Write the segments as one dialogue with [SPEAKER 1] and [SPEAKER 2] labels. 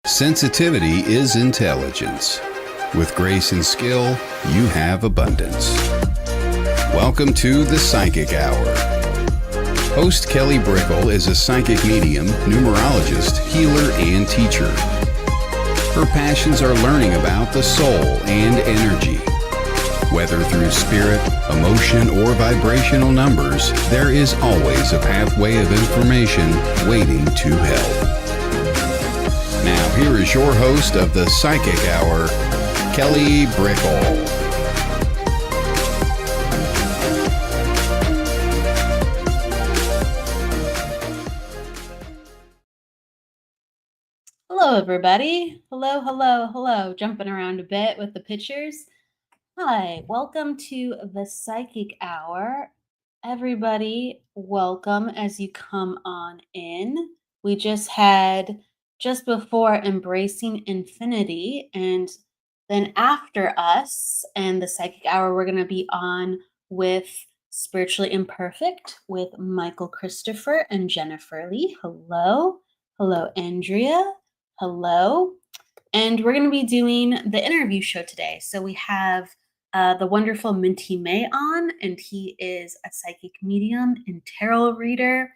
[SPEAKER 1] Sensitivity is intelligence. With grace and skill, you have abundance. Welcome to the Psychic Hour. Host Kelly Brickle is a psychic medium, numerologist, healer, and teacher. Her passions are learning about the soul and energy. Whether through spirit, emotion, or vibrational numbers, there is always a pathway of information waiting to help. Now, here is your host of the Psychic Hour, Kelly Brickle.
[SPEAKER 2] Hello, everybody. Hello. Jumping around a bit with the pictures. Hi, welcome to the Psychic Hour. Everybody, welcome as you come on in. We just had just before Embracing Infinity, and then after us and the Psychic Hour, we're going to be on with Spiritually Imperfect with Michael Christopher and Jennifer Lee. Hello, Andrea. Hello. And we're going to be doing the interview show today. So we have the wonderful Minty May on, and he is a psychic medium and tarot reader.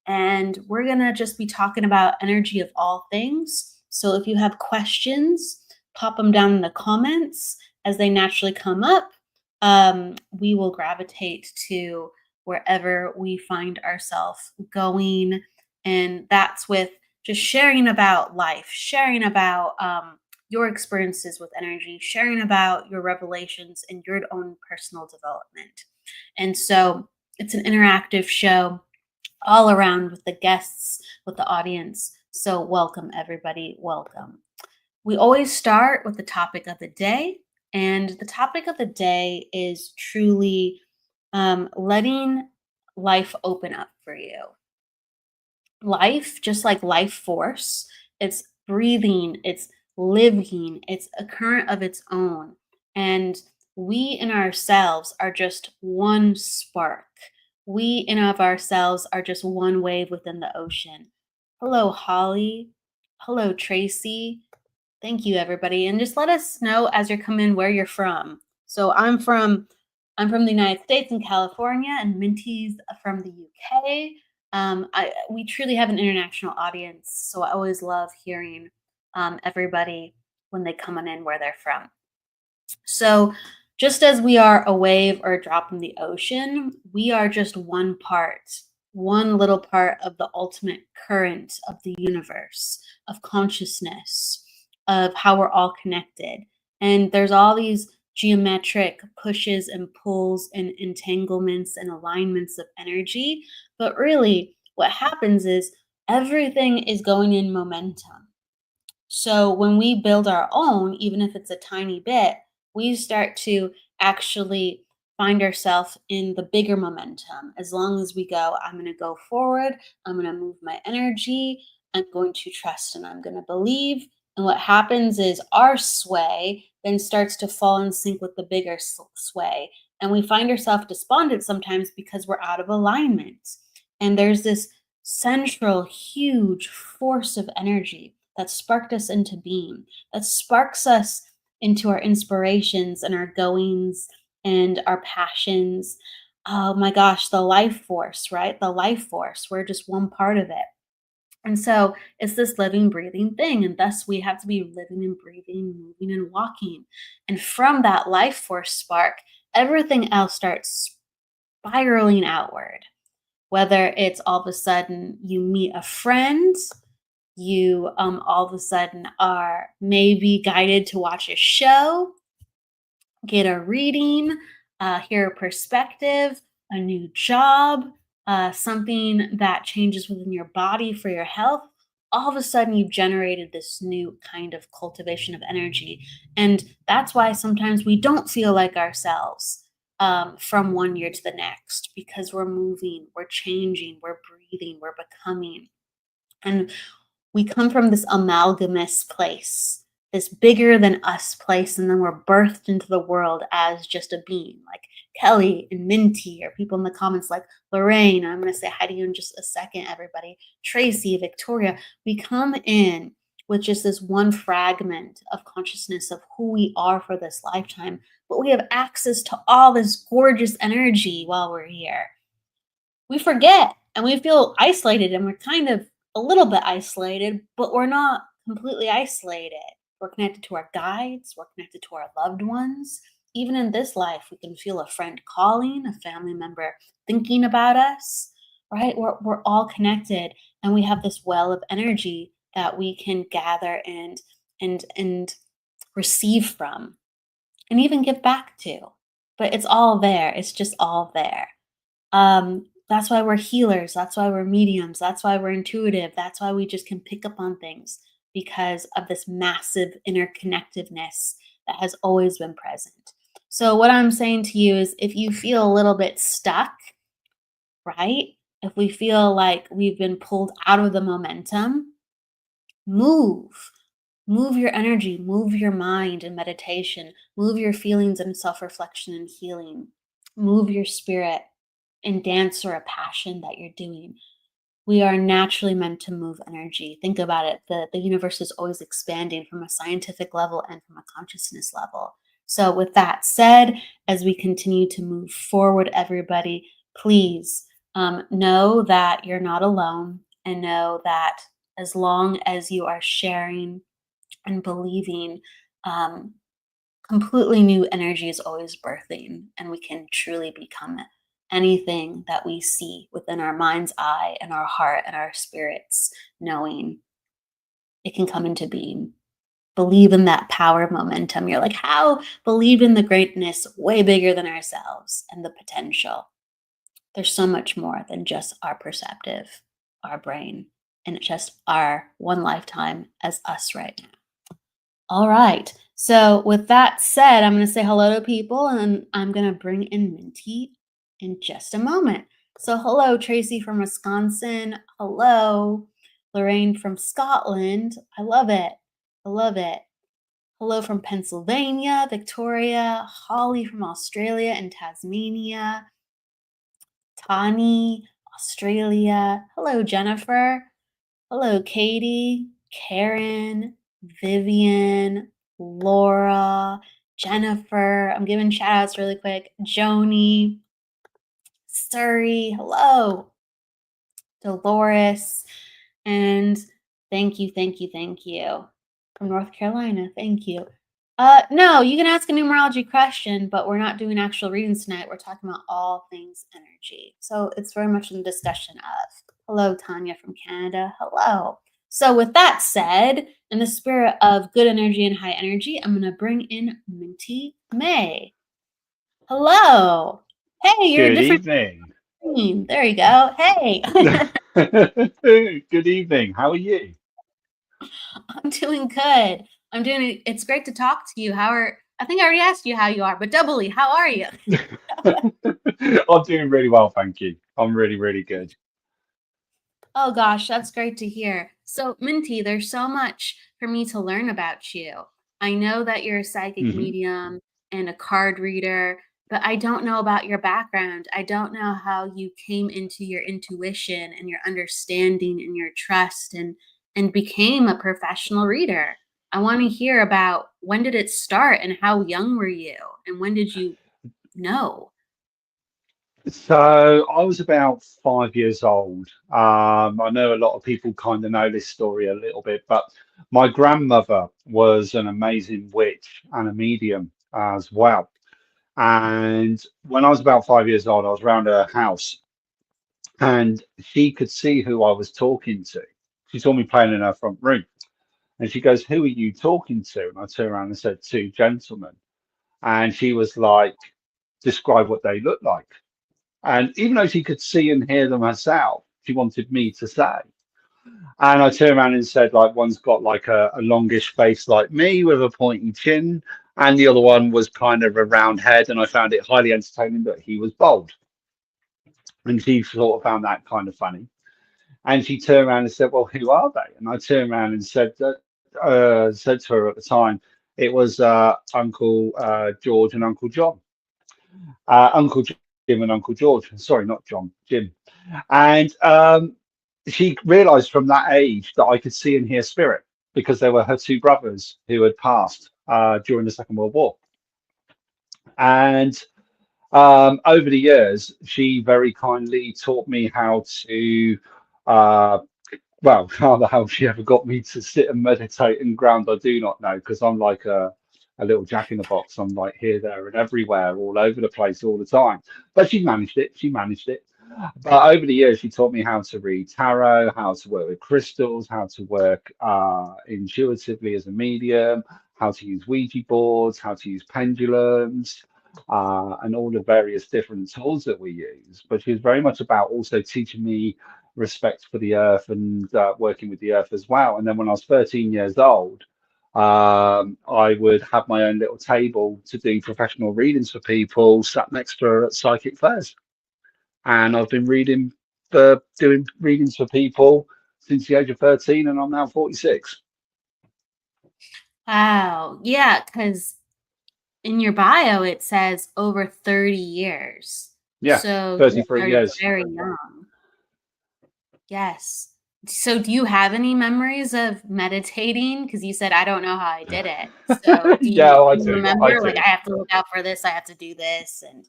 [SPEAKER 2] And we're going to just be talking about energy of all things. So if you have questions, pop them down in the comments as they naturally come up. We will gravitate to wherever we find ourselves going. And that's with just sharing about life, sharing about your experiences with energy, sharing about your revelations and your own personal development. And so it's an interactive show all around with the guests, with the audience. So welcome, everybody. Welcome. We always start with the topic of the day. And the topic of the day is truly letting life open up for you. Life, just like life force, it's breathing, it's living, it's a current of its own. And we in ourselves are just one spark. We in of ourselves are just one wave within the ocean. Hello, Holly. Hello, Tracy. Thank you, everybody. And just let us know as you're coming where you're from. So I'm from the United States in California, and Minty's from the UK. We truly have an international audience, so I always love hearing everybody when they come on in where they're from. So just as we are a wave or a drop in the ocean, we are just one little part of the ultimate current of the universe, of consciousness, of how we're all connected. And there's all these geometric pushes and pulls and entanglements and alignments of energy. But really, what happens is everything is going in momentum. So when we build our own, even if it's a tiny bit, we start to actually find ourselves in the bigger momentum. As long as we go, I'm going to go forward, I'm going to move my energy, I'm going to trust, and I'm going to believe. And what happens is our sway then starts to fall in sync with the bigger sway. And we find ourselves despondent sometimes because we're out of alignment. And there's this central, huge force of energy that sparked us into being, that sparks us into our inspirations and our goings and our passions. Oh my gosh, the life force, right? The life force. We're just one part of it. And so it's this living, breathing thing. And thus we have to be living and breathing, moving and walking. And from that life force spark, everything else starts spiraling outward. Whether it's all of a sudden you meet a friend, you all of a sudden are maybe guided to watch a show, get a reading, hear a perspective, a new job, something that changes within your body for your health. All of a sudden you've generated this new kind of cultivation of energy. And that's why sometimes we don't feel like ourselves from one year to the next, because we're moving, we're changing, we're breathing, we're becoming. And we come from this amalgamous place, this bigger than us place, and then we're birthed into the world as just a being, like Kelly and Minty, or people in the comments like Lorraine. I'm going to say hi to you in just a second, everybody. Tracy, Victoria. We come in with just this one fragment of consciousness of who we are for this lifetime, but we have access to all this gorgeous energy while we're here. We forget and we feel isolated, and we're kind of a little bit isolated, but we're not completely isolated. We're connected to our guides, we're connected to our loved ones. Even in this life, we can feel a friend calling, a family member thinking about us, right? We're all connected, and we have this well of energy that we can gather and receive from and even give back to. But it's all there. It's just all there. That's why we're healers. That's why we're mediums. That's why we're intuitive. That's why we just can pick up on things, because of this massive interconnectedness that has always been present. So, what I'm saying to you is if you feel a little bit stuck, right? If we feel like we've been pulled out of the momentum, move. Move your energy, move your mind in meditation, move your feelings in self reflection and healing, move your spirit in dance or a passion that you're doing. We are naturally meant to move energy. Think about it. The universe is always expanding from a scientific level and from a consciousness level. So, with that said, as we continue to move forward, everybody, please know that you're not alone, and know that as long as you are sharing and believing, completely new energy is always birthing, and we can truly become anything that we see within our mind's eye and our heart and our spirits, knowing it can come into being. Believe in that power of momentum. You're like, how? Believe in the greatness way bigger than ourselves and the potential. There's so much more than just our perceptive, our brain, and just our one lifetime as us right now. All right. So with that said, I'm going to say hello to people, and I'm going to bring in Minty in just a moment. So hello, Tracy from Wisconsin. Hello, Lorraine from Scotland. I love it. I love it. Hello from Pennsylvania, Victoria, Holly from Australia and Tasmania, Tani, Australia. Hello, Jennifer. Hello, Katie, Karen, Vivian, Laura, Jennifer. I'm giving shout outs really quick. Joni, Surrey, hello. Dolores, and thank you, thank you, thank you. From North Carolina, thank you. No, you can ask a numerology question, but we're not doing actual readings tonight. We're talking about all things energy. So it's very much in the discussion of. Hello, Tanya from Canada. Hello. So with that said, in the spirit of good energy and high energy, I'm going to bring in Minty May. Hello. Hey, you're a
[SPEAKER 3] Good
[SPEAKER 2] different
[SPEAKER 3] evening.
[SPEAKER 2] screen. There you go. Hey.
[SPEAKER 3] Good evening. How are you?
[SPEAKER 2] I'm doing good. I'm doing. It's great to talk to you. I think I already asked you how you are, but doubly, how are you?
[SPEAKER 3] I'm doing really well, thank you. I'm really, really good.
[SPEAKER 2] Oh gosh, that's great to hear. So, Minty, there's so much for me to learn about you. I know that you're a psychic
[SPEAKER 3] hmm
[SPEAKER 2] medium and a card reader, but I don't know about your background. I don't know how you came into your intuition and your understanding and your trust and became a professional reader. I want to hear about when did it start and how young were you and when did you know?
[SPEAKER 3] So I was about 5 years old. I know a lot of people kind of know this story a little bit, but my grandmother was an amazing witch and a medium as well. And when I was about 5 years old, I was around her house and she could see who I was talking to. She saw me playing in her front room. And she goes, "Who are you talking to?" And I turned around and said, "Two gentlemen." And she was like, "Describe what they look like." And even though she could see and hear them herself, she wanted me to say. And I turned around and said, like, one's got like a longish face like me with a pointy chin, and the other one was kind of a round head. And I found it highly entertaining that he was bald. And she sort of found that kind of funny. And she turned around and said, "Well, who are they?" And I turned around and said to her at the time, it was Uncle George and Uncle John, Uncle Jim and Uncle George. Sorry, not John, Jim. And she realised from that age that I could see and hear spirit because they were her two brothers who had passed during the Second World War. And over the years, she very kindly taught me how to, uh, well, how the hell she ever got me to sit and meditate and ground, I do not know, because I'm like a little jack in the box. I'm like here, there, and everywhere, all over the place, all the time. But she managed it. She managed it. But over the years, she taught me how to read tarot, how to work with crystals, how to work intuitively as a medium, how to use Ouija boards, how to use pendulums, and all the various different tools that we use. But she was very much about also teaching me respect for the earth and working with the earth as well. And then when I was 13 years old, I would have my own little table to do professional readings for people sat next to her at psychic fairs. And I've been doing readings for people since the age of 13, and I'm now 46.
[SPEAKER 2] Wow. Yeah, because in your bio it says over 30 years.
[SPEAKER 3] Yeah,
[SPEAKER 2] So you
[SPEAKER 3] 33
[SPEAKER 2] started
[SPEAKER 3] years.
[SPEAKER 2] very young. Yes. So do you have any memories of meditating? Because you said I don't know how I did it. So do you,
[SPEAKER 3] Yeah, I
[SPEAKER 2] do you
[SPEAKER 3] do. I
[SPEAKER 2] remember like
[SPEAKER 3] do.
[SPEAKER 2] I have to look out for this, I have to do this, and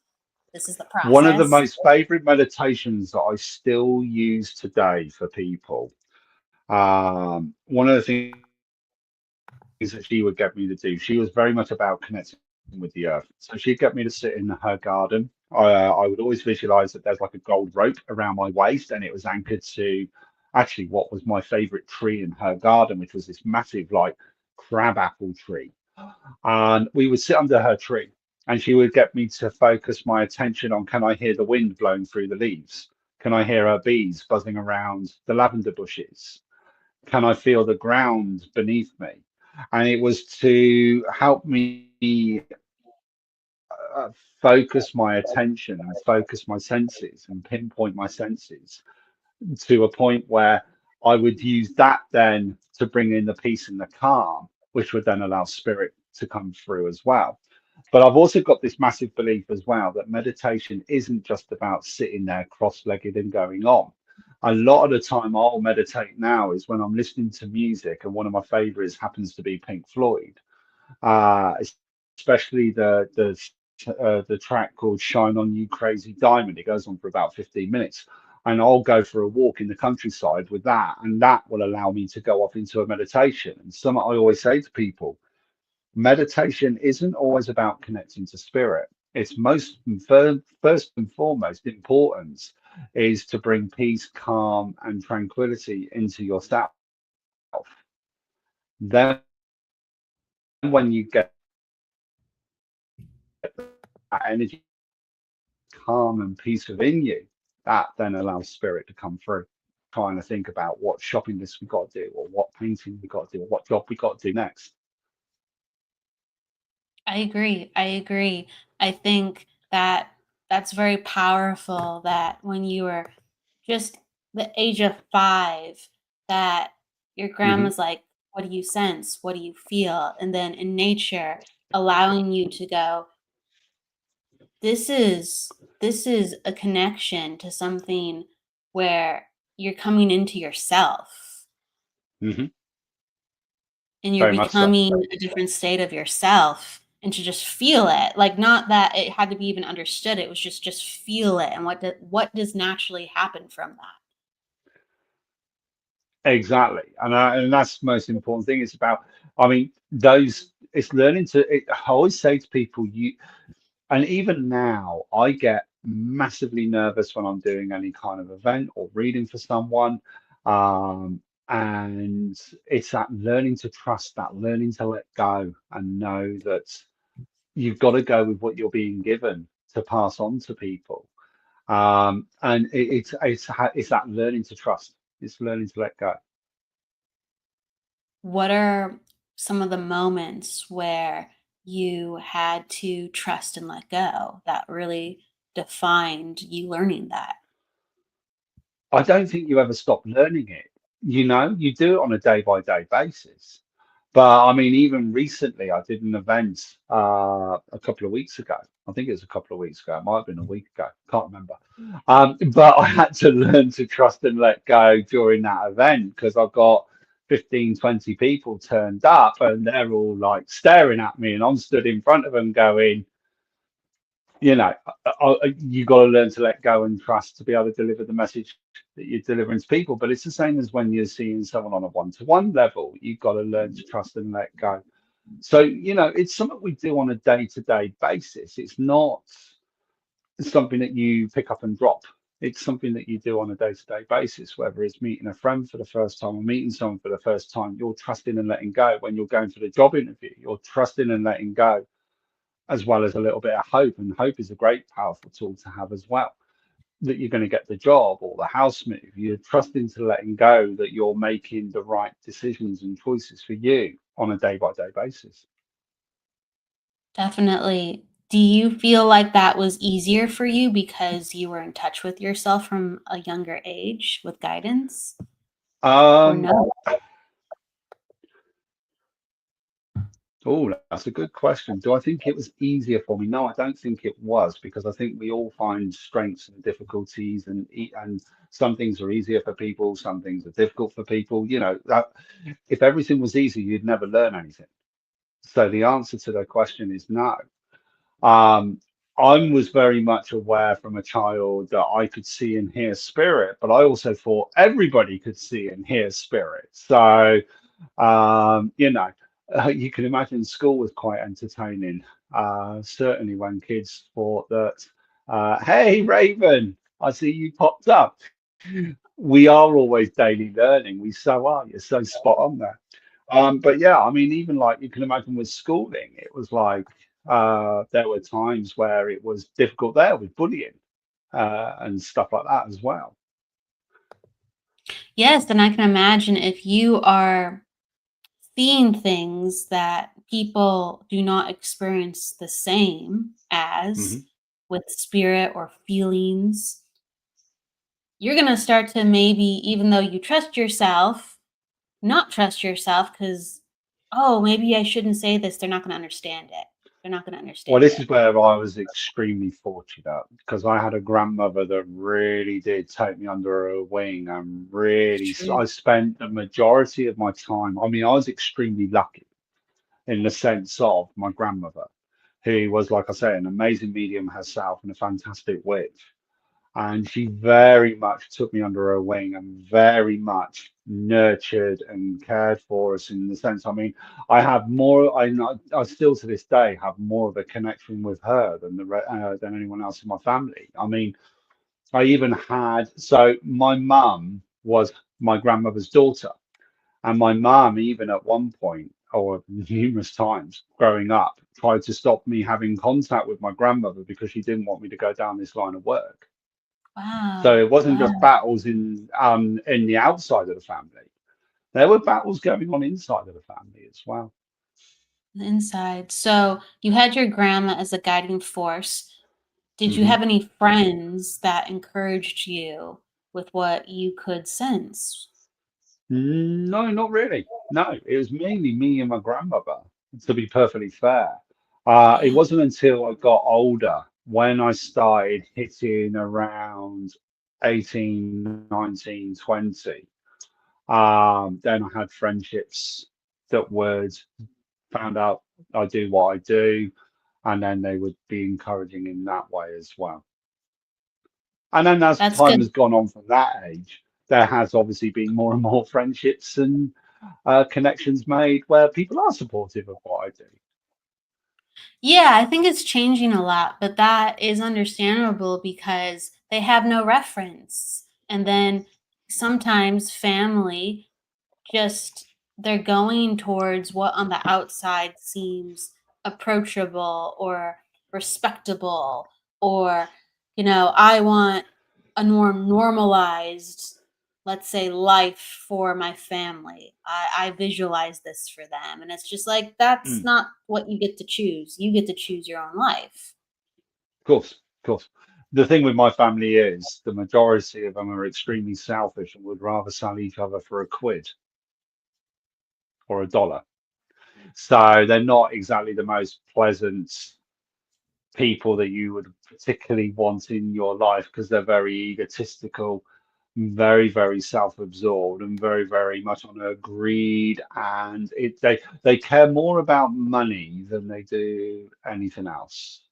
[SPEAKER 2] this is the
[SPEAKER 3] One of the
[SPEAKER 2] process?
[SPEAKER 3] most favorite meditations that I still use today for people. One of the things that she would get me to do, she was very much about connecting with the earth. So she'd get me to sit in her garden. I would always visualize that there's like a gold rope around my waist, and it was anchored to actually what was my favorite tree in her garden, which was this massive, like, crabapple tree. And we would sit under her tree, and she would get me to focus my attention on, can I hear the wind blowing through the leaves? Can I hear her bees buzzing around the lavender bushes? Can I feel the ground beneath me? And it was to help me uh, focus my attention and focus my senses and pinpoint my senses to a point where I would use that then to bring in the peace and the calm, which would then allow spirit to come through as well. But I've also got this massive belief as well that meditation isn't just about sitting there cross-legged and going on. A lot of the time I'll meditate now is when I'm listening to music, and one of my favorites happens to be Pink Floyd, uh, especially the track called "Shine On You Crazy Diamond." It goes on for about 15 minutes, and I'll go for a walk in the countryside with that, and that will allow me to go off into a meditation. And something I always say to people, meditation isn't always about connecting to spirit. It's first and foremost importance is to bring peace, calm, and tranquility into yourself. Then when you get that energy, calm, and peace within you, that then allows spirit to come through. Trying to think about what shopping list we got to do, or what painting we got to do, or what job we got to do next.
[SPEAKER 2] I agree. I agree. I think that that's very powerful that when you were just the age of 5, that your
[SPEAKER 3] Hmm.
[SPEAKER 2] grandma's like, what do you sense? What do you feel? And then in nature, allowing you to go, this is this is a connection to something where you're coming into yourself
[SPEAKER 3] Hmm.
[SPEAKER 2] and you're
[SPEAKER 3] Very much so.
[SPEAKER 2] becoming a different state of yourself, and to just feel it, like, not that it had to be even understood, it was just feel it, and what does naturally happen from that.
[SPEAKER 3] Exactly, and that's the most important thing. It's about, I mean, those. It's learning to. I always say to people, and even now, I get massively nervous when I'm doing any kind of event or reading for someone. And it's that learning to trust, that learning to let go and know that you've got to go with what you're being given to pass on to people. And it's that learning to trust. It's learning to let go.
[SPEAKER 2] What are some of the moments where you had to trust and let go that really defined you learning that?
[SPEAKER 3] I don't think you ever stop learning it. You do it on a day by day basis. But I mean, even recently, I did an event a couple of weeks ago. I think it was a couple of weeks ago. It might have been a week ago. Can't remember. But I had to learn to trust and let go during that event because I've got 15, 20 people turned up, and they're all like staring at me, and I'm stood in front of them going, you know, you got to learn to let go and trust to be able to deliver the message that you're delivering to people. But it's the same as when you're seeing someone on a one-to-one level. You've got to learn to trust and let go. So, it's something we do on a day-to-day basis. It's not something that you pick up and drop. It's something that you do on a day-to-day basis, whether it's meeting a friend for the first time or meeting someone for the first time. You're trusting and letting go. When you're going for the job interview, you're trusting and letting go, as well as a little bit of hope. And hope is a great, powerful tool to have as well, that you're going to get the job or the house move. You're trusting to letting go that you're making the right decisions and choices for you on a day-by-day basis.
[SPEAKER 2] Definitely. Do you feel like that was easier for you because you were in touch with yourself from a younger age with guidance? Or
[SPEAKER 3] Um,
[SPEAKER 2] no?
[SPEAKER 3] Oh, that's a good question. Do I think it was easier for me? No, I don't think it was, because I think we all find strengths and difficulties, and some things are easier for people, some things are difficult for people. That if everything was easy, you'd never learn anything. So the answer to the question is no. Um, I was very much aware from a child that I could see and hear spirit, but I also thought everybody could see and hear spirit. So you can imagine school was quite entertaining. Certainly when kids thought that, hey, Raven, I see you popped up. We are always daily learning. We so are. You're so spot on there. But yeah, I mean, even like you can imagine with schooling, it was like there were times where it was difficult there with bullying and stuff like that as well.
[SPEAKER 2] Yes, and I can imagine if you are seeing things that people do not experience the same as
[SPEAKER 3] Hmm.
[SPEAKER 2] with spirit or feelings, you're going to start to maybe, even though you trust yourself, not trust yourself because, oh, maybe I shouldn't say this. They're not going to understand it. They're not going to
[SPEAKER 3] Well,
[SPEAKER 2] understand
[SPEAKER 3] this
[SPEAKER 2] it.
[SPEAKER 3] is where I was extremely fortunate, because I had a grandmother that really did take me under her wing, and really,
[SPEAKER 2] True.
[SPEAKER 3] I spent the majority of my time. I mean, I was extremely lucky in the sense of my grandmother, who was, like I say, an amazing medium herself and a fantastic witch. And she very much took me under her wing and very much nurtured and cared for us in the sense. I mean, I have more. I still to this day have more of a connection with her than anyone else in my family. I mean, I even had, so my mum was my grandmother's daughter, and my mum, even at one point or numerous times growing up, tried to stop me having contact with my grandmother because she didn't want me to go down this line of work. So
[SPEAKER 2] Wow.
[SPEAKER 3] it wasn't
[SPEAKER 2] Wow.
[SPEAKER 3] just battles in the outside of the family. There were battles going on inside of the family as well.
[SPEAKER 2] The inside. So you had your grandma as a guiding force. Did you
[SPEAKER 3] Hmm.
[SPEAKER 2] have any friends that encouraged you with what you could sense?
[SPEAKER 3] No, not really. No, it was mainly me and my grandmother, to be perfectly fair. It
[SPEAKER 2] Yeah.
[SPEAKER 3] wasn't until I got older when I started hitting around 18, 19, 20. Then I had friendships that would found out I do what I do, and then they would be encouraging in that way as well. And then as
[SPEAKER 2] That's
[SPEAKER 3] time
[SPEAKER 2] good.
[SPEAKER 3] has gone on from that age, there has obviously been more and more friendships and connections made where people are supportive of what I do.
[SPEAKER 2] Yeah, I think it's changing a lot, but that is understandable because they have no reference. And then sometimes family just they're going towards what on the outside seems approachable or respectable or I want a normalized, let's say, life for my family. I visualize this for them, and it's just like that's
[SPEAKER 3] Mm,
[SPEAKER 2] not what you get to choose. You get to choose your own life.
[SPEAKER 3] of course, of course. The thing with my family is the majority of them are extremely selfish and would rather sell each other for a quid or a dollar. So they're not exactly the most pleasant people that you would particularly want in your life, because they're very egotistical. very, very self-absorbed and very, very much on a greed, and they care more about money than they do anything else.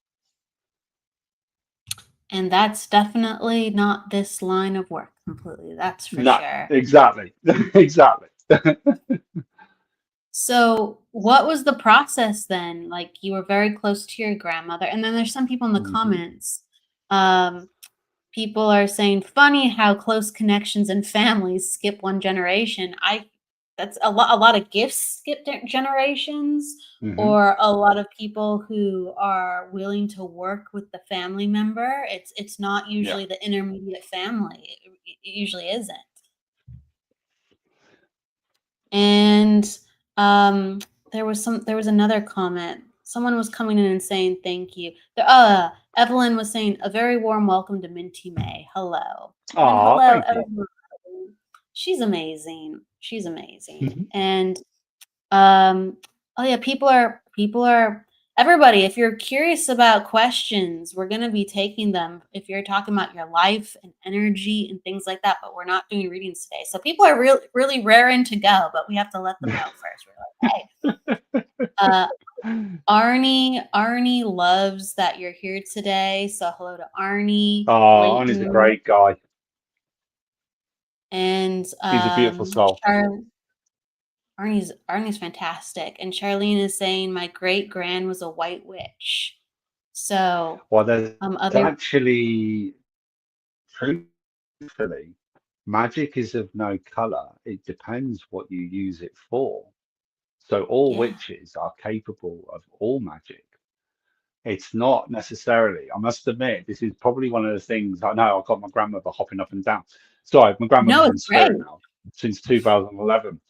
[SPEAKER 2] And that's definitely not this line of work completely, that's for
[SPEAKER 3] No,
[SPEAKER 2] sure.
[SPEAKER 3] exactly. Exactly.
[SPEAKER 2] So, what was the process then? Like, you were very close to your grandmother, and then there's some people in the
[SPEAKER 3] Hmm.
[SPEAKER 2] comments. Um, People are saying, "Funny how close connections and families skip one generation." That's a lot of gifts skip generations,
[SPEAKER 3] Hmm.
[SPEAKER 2] or a lot of people who are willing to work with the family member. It's not
[SPEAKER 3] Yeah.
[SPEAKER 2] usually the intermediate family. It usually isn't. And, um, there was another comment. Someone was coming in and saying thank you. Evelyn was saying, "A very warm welcome to Minty May. Hello." And
[SPEAKER 3] Oh,
[SPEAKER 2] hello,
[SPEAKER 3] thank you.
[SPEAKER 2] Evelyn. She's amazing. She's amazing.
[SPEAKER 3] Mhm.
[SPEAKER 2] And oh yeah, people are everybody, if you're curious about questions, we're going to be taking them if you're talking about your life and energy and things like that, but we're not doing readings today. So people are really raring to go, but we have to let them know first. We're like, "Hey, uh Arnie loves that you're here today." So hello to Arnie,
[SPEAKER 3] Oh, and he's a
[SPEAKER 2] Leighton,
[SPEAKER 3] great guy.
[SPEAKER 2] and
[SPEAKER 3] He's a beautiful soul.
[SPEAKER 2] Arnie's fantastic, and Charlene is saying, "My great grand was a white witch." So,
[SPEAKER 3] Well, there's
[SPEAKER 2] other
[SPEAKER 3] actually, truthfully, magic is of no color. It depends what you use it for. So all
[SPEAKER 2] yeah.
[SPEAKER 3] witches are capable of all magic. It's not necessarily, I must admit, this is probably one of the things I know. I've got my grandmother hopping up and down. Sorry, my
[SPEAKER 2] No,
[SPEAKER 3] grandmother's in
[SPEAKER 2] it's great.
[SPEAKER 3] spirit now since 2011.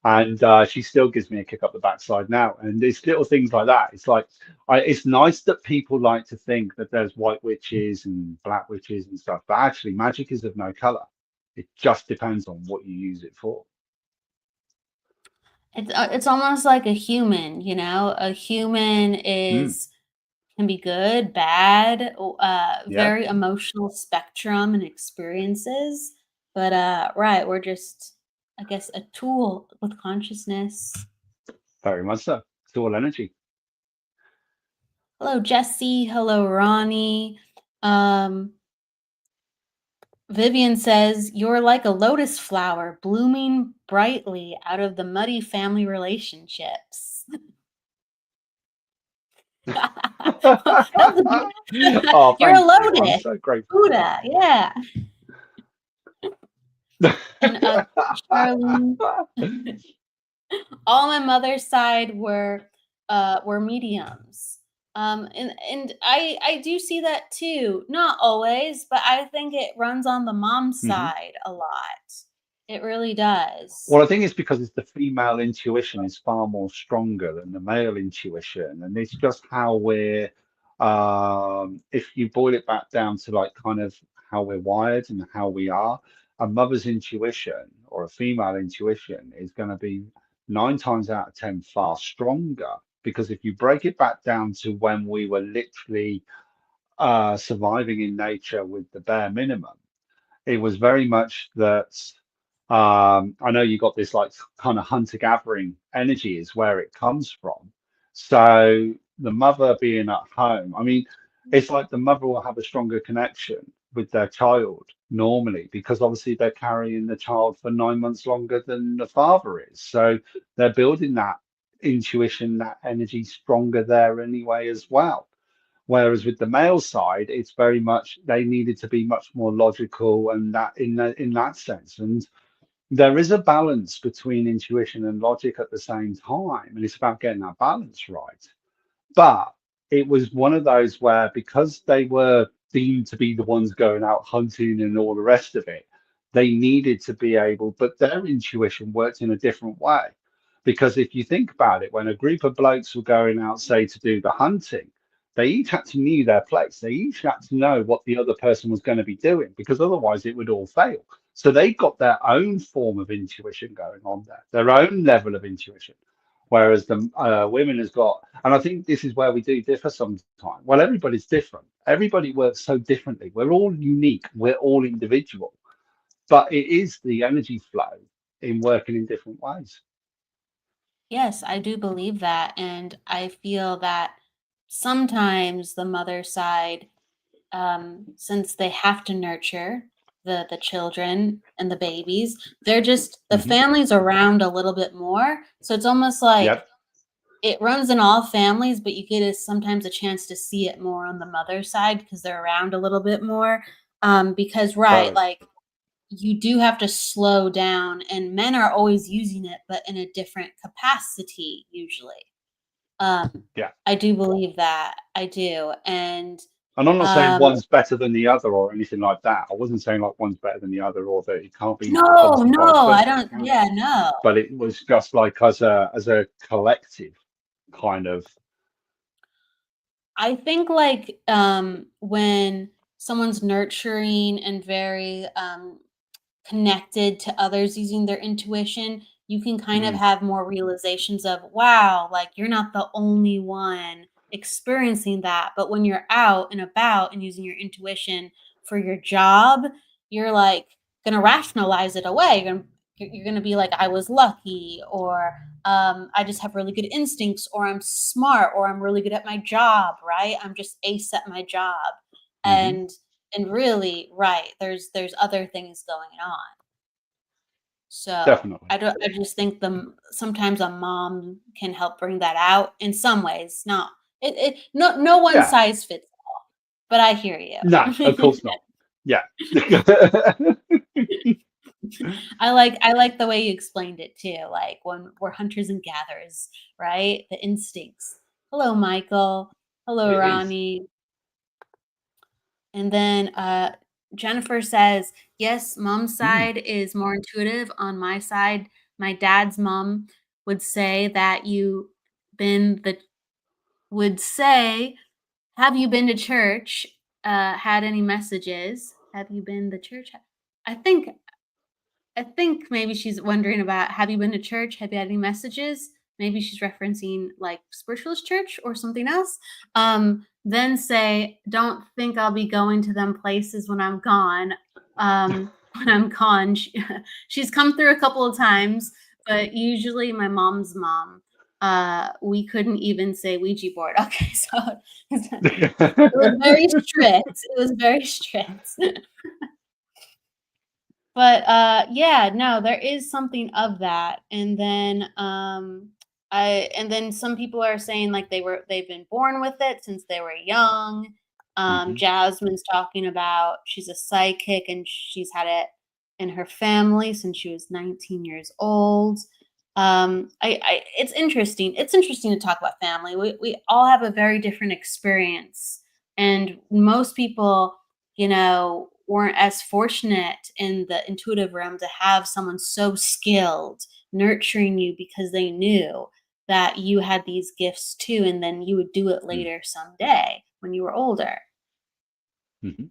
[SPEAKER 3] And she still gives me a kick up the backside now. And it's little things like that. It's like, it's nice that people like to think that there's white witches and black witches and stuff, but actually, magic is of no color. It just depends on what you use it for.
[SPEAKER 2] It's almost like a human, you know? A human
[SPEAKER 3] Mm,
[SPEAKER 2] is can be good, bad,
[SPEAKER 3] yeah,
[SPEAKER 2] very emotional spectrum and experiences, but, right, we're just, I guess, a tool with consciousness.
[SPEAKER 3] very much so. It's all energy.
[SPEAKER 2] Hello, Jesse. Hello, Ronnie. Um, Vivian says, "You're like a lotus flower blooming brightly out of the muddy family relationships." That was a
[SPEAKER 3] Oh,
[SPEAKER 2] You're a
[SPEAKER 3] thank you. I'm
[SPEAKER 2] lotus.
[SPEAKER 3] so grateful for
[SPEAKER 2] Buddha, yeah. And, Charlene,
[SPEAKER 3] that.
[SPEAKER 2] all my mother's side were mediums. And I do see that too. Not always, but I think it runs on the mom's
[SPEAKER 3] Mhm.
[SPEAKER 2] side a lot. It really does.
[SPEAKER 3] Well, I think it's because it's the female intuition is far more stronger than the male intuition, and it's just how we're. If you boil it back down to like kind of how we're wired and how we are, a mother's intuition or a female intuition is going to be 9 times out of 10 far stronger. Because if you break it back down to when we were literally surviving in nature with the bare minimum, it was very much that I know you got this like kind of hunter gathering energy is where it comes from. So the mother being at home, I mean, it's like the mother will have a stronger connection with their child normally because obviously they're carrying the child for 9 months longer than the father is. So they're building that intuition, that energy stronger there anyway as well. Whereas with the male side, it's very much they needed to be much more logical and in that sense. And there is a balance between intuition and logic at the same time, and it's about getting that balance right. But it was one of those where because they were deemed to be the ones going out hunting and all the rest of it, they needed to be able, but their intuition worked in a different way. Because if you think about it, when a group of blokes were going out, say, to do the hunting, they each had to know their place. They each had to know what the other person was going to be doing, because otherwise it would all fail. So they got their own form of intuition going on there, their own level of intuition. Whereas the women has got, and I think this is where we do differ sometimes. Well, everybody's different. Everybody works so differently. We're all unique. We're all individual. but it is the energy flow in working in different ways.
[SPEAKER 2] Yes, I do believe that. And I feel that sometimes the mother side, since they have to nurture the children and the babies, they're just the
[SPEAKER 3] Hmm.
[SPEAKER 2] family's around a little bit more. So it's almost like
[SPEAKER 3] Yep.
[SPEAKER 2] it runs in all families, but you get sometimes a chance to see it more on the mother side because they're around a little bit more. Because right,
[SPEAKER 3] So
[SPEAKER 2] like you do have to slow down, and men are always using it, but in a different capacity usually. Um,
[SPEAKER 3] yeah.
[SPEAKER 2] I do believe that. I do. And
[SPEAKER 3] And I'm not saying
[SPEAKER 2] um
[SPEAKER 3] one's better than the other or anything like that. I wasn't saying like one's better than the other or that it can't be
[SPEAKER 2] no,
[SPEAKER 3] obviously vice
[SPEAKER 2] no, I
[SPEAKER 3] versa. It
[SPEAKER 2] don't,
[SPEAKER 3] can
[SPEAKER 2] yeah,
[SPEAKER 3] be.
[SPEAKER 2] no.
[SPEAKER 3] But it was just like as a collective kind of.
[SPEAKER 2] I think like when someone's nurturing and very connected to others using their intuition, you can kind of
[SPEAKER 3] Mm,
[SPEAKER 2] have more realizations of, wow, like you're not the only one experiencing that. But when you're out and about and using your intuition for your job, you're like going to rationalize it away. You're gonna be like, I was lucky, or I just have really good instincts, or I'm smart, or I'm really good at my job, right? I'm just ace at my job.
[SPEAKER 3] hmm.
[SPEAKER 2] And really, right, there's other things going on. So
[SPEAKER 3] Definitely.
[SPEAKER 2] I just think sometimes a mom can help bring that out in some ways. Not no one
[SPEAKER 3] Yeah.
[SPEAKER 2] size fits all, but I hear
[SPEAKER 3] No, of
[SPEAKER 2] you.
[SPEAKER 3] course not. Yeah.
[SPEAKER 2] I like the way you explained it too. Like when we're hunters and gatherers, right? The instincts. Hello, Michael. Hello,
[SPEAKER 3] It is.
[SPEAKER 2] Ronnie. And then Jennifer says, yes, mom's
[SPEAKER 3] Mm,
[SPEAKER 2] side is more intuitive. On my side, my dad's mom would say that you been the would say, have you been to church? Had any messages? Have you been to church? I think I think maybe she's wondering about, have you been to church? Have you had any messages? Maybe she's referencing like spiritualist church or something else. Then say, don't think I'll be going to them places when I'm gone. When I'm gone, she's come through a couple of times, but usually my mom's mom, we couldn't even say Ouija board. Okay, so it was very strict. It was very strict. But, yeah, no, there is something of that, and then, some people are saying, like, they've been born with it since they were young.
[SPEAKER 3] hmm.
[SPEAKER 2] Jasmine's talking about she's a psychic, and she's had it in her family since she was 19 years old. It's interesting to talk about family. We all have a very different experience, and most people, weren't as fortunate in the intuitive realm to have someone so skilled nurturing you because they knew that you had these gifts too, and then you would do it
[SPEAKER 3] Mm,
[SPEAKER 2] later someday when you were older.
[SPEAKER 3] hmm.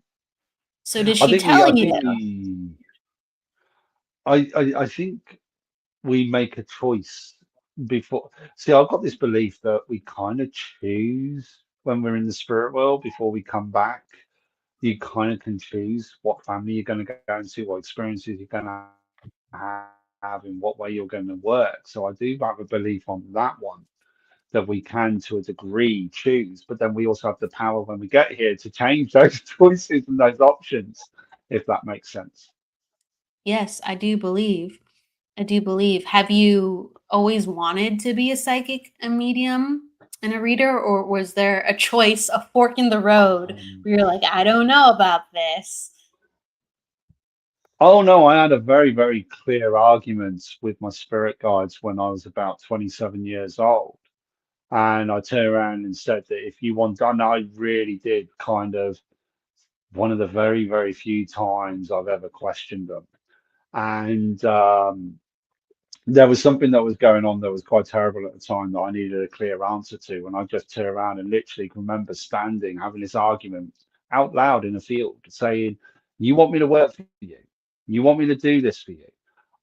[SPEAKER 2] So did
[SPEAKER 3] I
[SPEAKER 2] she
[SPEAKER 3] think we,
[SPEAKER 2] tell
[SPEAKER 3] I
[SPEAKER 2] you?
[SPEAKER 3] think we, I think we make a choice before. See, I've got this belief that we kind of choose when we're in the spirit world before we come back. You kind of can choose what family you're going to go into, what experiences you're going to have, in what way you're going to work. So I do have a belief on that one that we can, to a degree, choose, but then we also have the power when we get here to change those choices and those options, if that makes sense.
[SPEAKER 2] Yes, I do believe. I do believe. Have you always wanted to be a psychic, a medium, and a reader, or was there a choice, a fork in the road
[SPEAKER 3] Um,
[SPEAKER 2] where you're like, I don't know about this?
[SPEAKER 3] oh no, I had a very, very clear argument with my spirit guides when I was about 27 years old. And I turned around and said that if you want, and I really did kind of, one of the very, very few times I've ever questioned them. And there was something that was going on that was quite terrible at the time that I needed a clear answer to. And I just turned around and literally can remember standing, having this argument out loud in a field, saying, you want me to work for you? You want me to do this for you?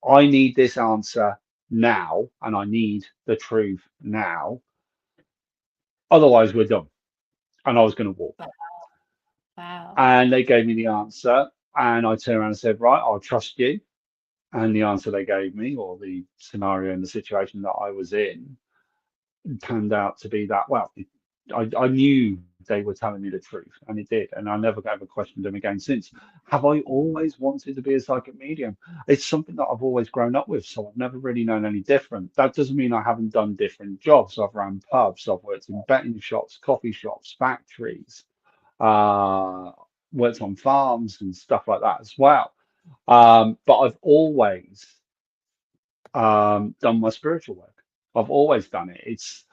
[SPEAKER 3] I need this answer now, and I need the truth now. Otherwise, we're done. And I was going to walk.
[SPEAKER 2] Wow.
[SPEAKER 3] And they gave me the answer. And I turned around and said, right, I'll trust you. And the answer they gave me, or the scenario and the situation that I was in, turned out to be that, well, I knew they were telling me the truth, and it did. And I never ever questioned them again since. Have I always wanted to be a psychic medium? It's something that I've always grown up with, so I've never really known any different. That doesn't mean I haven't done different jobs. I've run pubs, I've worked in betting shops, coffee shops, factories, uh, worked on farms and stuff like that as well. But I've always done my spiritual work. I've always done it. It's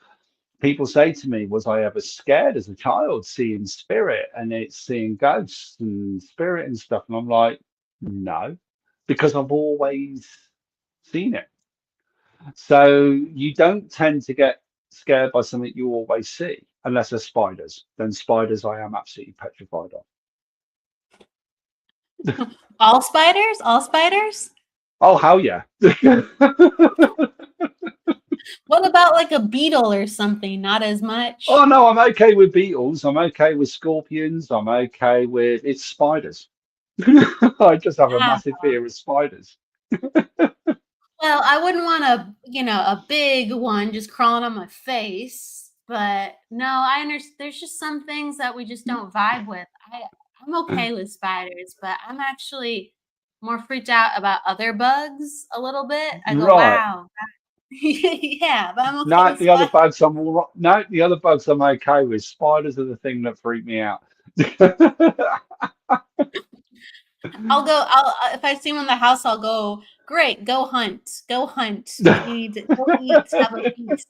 [SPEAKER 3] people say to me, was I ever scared as a child seeing spirit? And it's seeing ghosts and spirit and stuff. And I'm like, no, because I've always seen it. So you don't tend to get scared by something you always see, unless they're spiders. Then spiders, I am absolutely petrified of.
[SPEAKER 2] All spiders? All spiders?
[SPEAKER 3] Oh, hell yeah.
[SPEAKER 2] What about like a beetle or something? Not as much.
[SPEAKER 3] Oh no, I'm okay with beetles. I'm okay with scorpions. I'm okay with it's spiders. I just have a
[SPEAKER 2] Wow.
[SPEAKER 3] massive fear of spiders.
[SPEAKER 2] Well, I wouldn't want a big one just crawling on my face. But no, I understand. There's just some things that we just don't vibe with. I'm okay with spiders, but I'm actually more freaked out about other bugs a little bit. I go,
[SPEAKER 3] Right.
[SPEAKER 2] wow. Yeah, but I'm okay
[SPEAKER 3] No,
[SPEAKER 2] with
[SPEAKER 3] the other
[SPEAKER 2] spiders.
[SPEAKER 3] bugs I'm all right. No, the other bugs I'm okay with. Spiders are the thing that freak me out.
[SPEAKER 2] I'll if I see one in the house, I'll go, great, go hunt. Go hunt. You need to go eat, have a feast.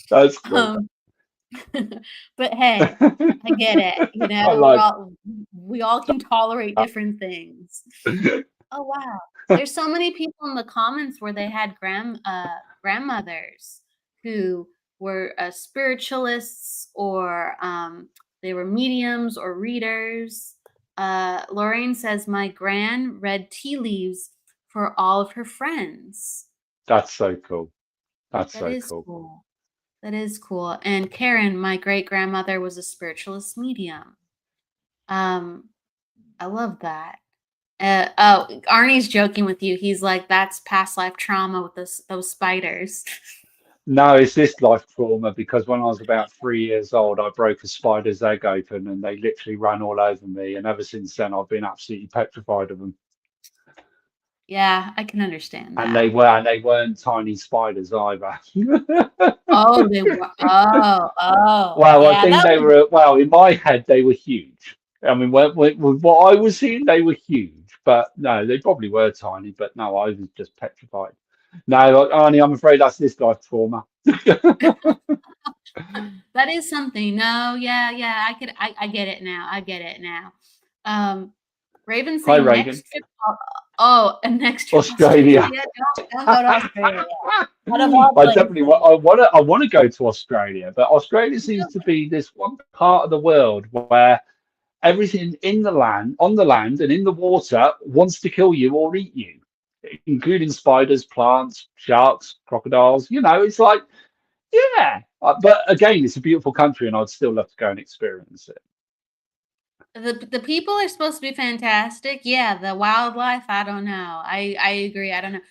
[SPEAKER 3] That's cool.
[SPEAKER 2] But hey, I get it. You
[SPEAKER 3] I
[SPEAKER 2] know,
[SPEAKER 3] like
[SPEAKER 2] we all can tolerate different things. Oh wow. There's so many people in the comments where they had grandmothers who were spiritualists or they were mediums or readers. Lorraine says my gran read tea leaves for all of her friends.
[SPEAKER 3] that's so cool. That's
[SPEAKER 2] That
[SPEAKER 3] so
[SPEAKER 2] is
[SPEAKER 3] cool.
[SPEAKER 2] cool. That is cool. And Karen, my great grandmother, was a spiritualist medium. I love that. Oh, Arnie's joking with you. He's like, that's past life trauma with those spiders.
[SPEAKER 3] No, it's this life trauma because when I was about 3 years old, I broke a spider's egg open and they literally ran all over me. And ever since then, I've been absolutely petrified of them.
[SPEAKER 2] Yeah, I can understand
[SPEAKER 3] And
[SPEAKER 2] that.
[SPEAKER 3] they weren't tiny spiders either.
[SPEAKER 2] Oh, they were. Oh,
[SPEAKER 3] Well, I
[SPEAKER 2] yeah.
[SPEAKER 3] think
[SPEAKER 2] That
[SPEAKER 3] they
[SPEAKER 2] was.
[SPEAKER 3] were, well, in my head, they were huge. I mean, with what I was seeing, they were huge. But no, they probably were tiny. But no, I was just petrified. No, Arnie, I'm afraid that's this life trauma.
[SPEAKER 2] That is something. No, yeah. I get it now. I get it now. Raven
[SPEAKER 3] Hi,
[SPEAKER 2] saying
[SPEAKER 3] Reagan.
[SPEAKER 2] next trip. And next trip
[SPEAKER 3] Australia.
[SPEAKER 2] Don't go to Australia. Out of all
[SPEAKER 3] I definitely
[SPEAKER 2] places.
[SPEAKER 3] I want to go to Australia, but Australia seems to be this one part of the world where everything in the land, on the land, and in the water wants to kill you or eat you, including spiders, plants, sharks, crocodiles. You know, it's like, yeah. But again, it's a beautiful country, and I'd still love to go and experience it.
[SPEAKER 2] The people are supposed to be fantastic. Yeah, the wildlife, I don't know. I agree. I don't know.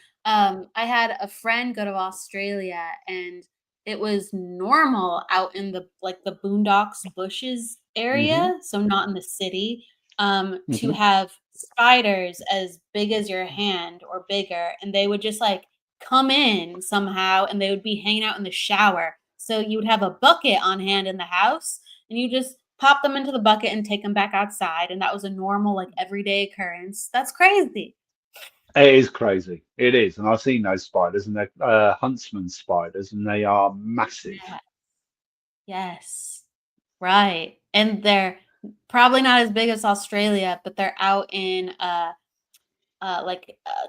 [SPEAKER 2] I had a friend go to Australia and it was normal out in the boondocks, bushes
[SPEAKER 3] Hmm.
[SPEAKER 2] area, so not in the city, to
[SPEAKER 3] Hmm.
[SPEAKER 2] have spiders as big as your hand or bigger, and they would just like come in somehow and they would be hanging out in the shower. So you would have a bucket on hand in the house and you just pop them into the bucket and take them back outside. And that was a normal, like everyday occurrence. That's crazy.
[SPEAKER 3] It is crazy. It is, and I've seen those spiders, and they're huntsman spiders, and they are massive.
[SPEAKER 2] Yeah. Yes. Right. And they're probably not as big as Australia, but they're out in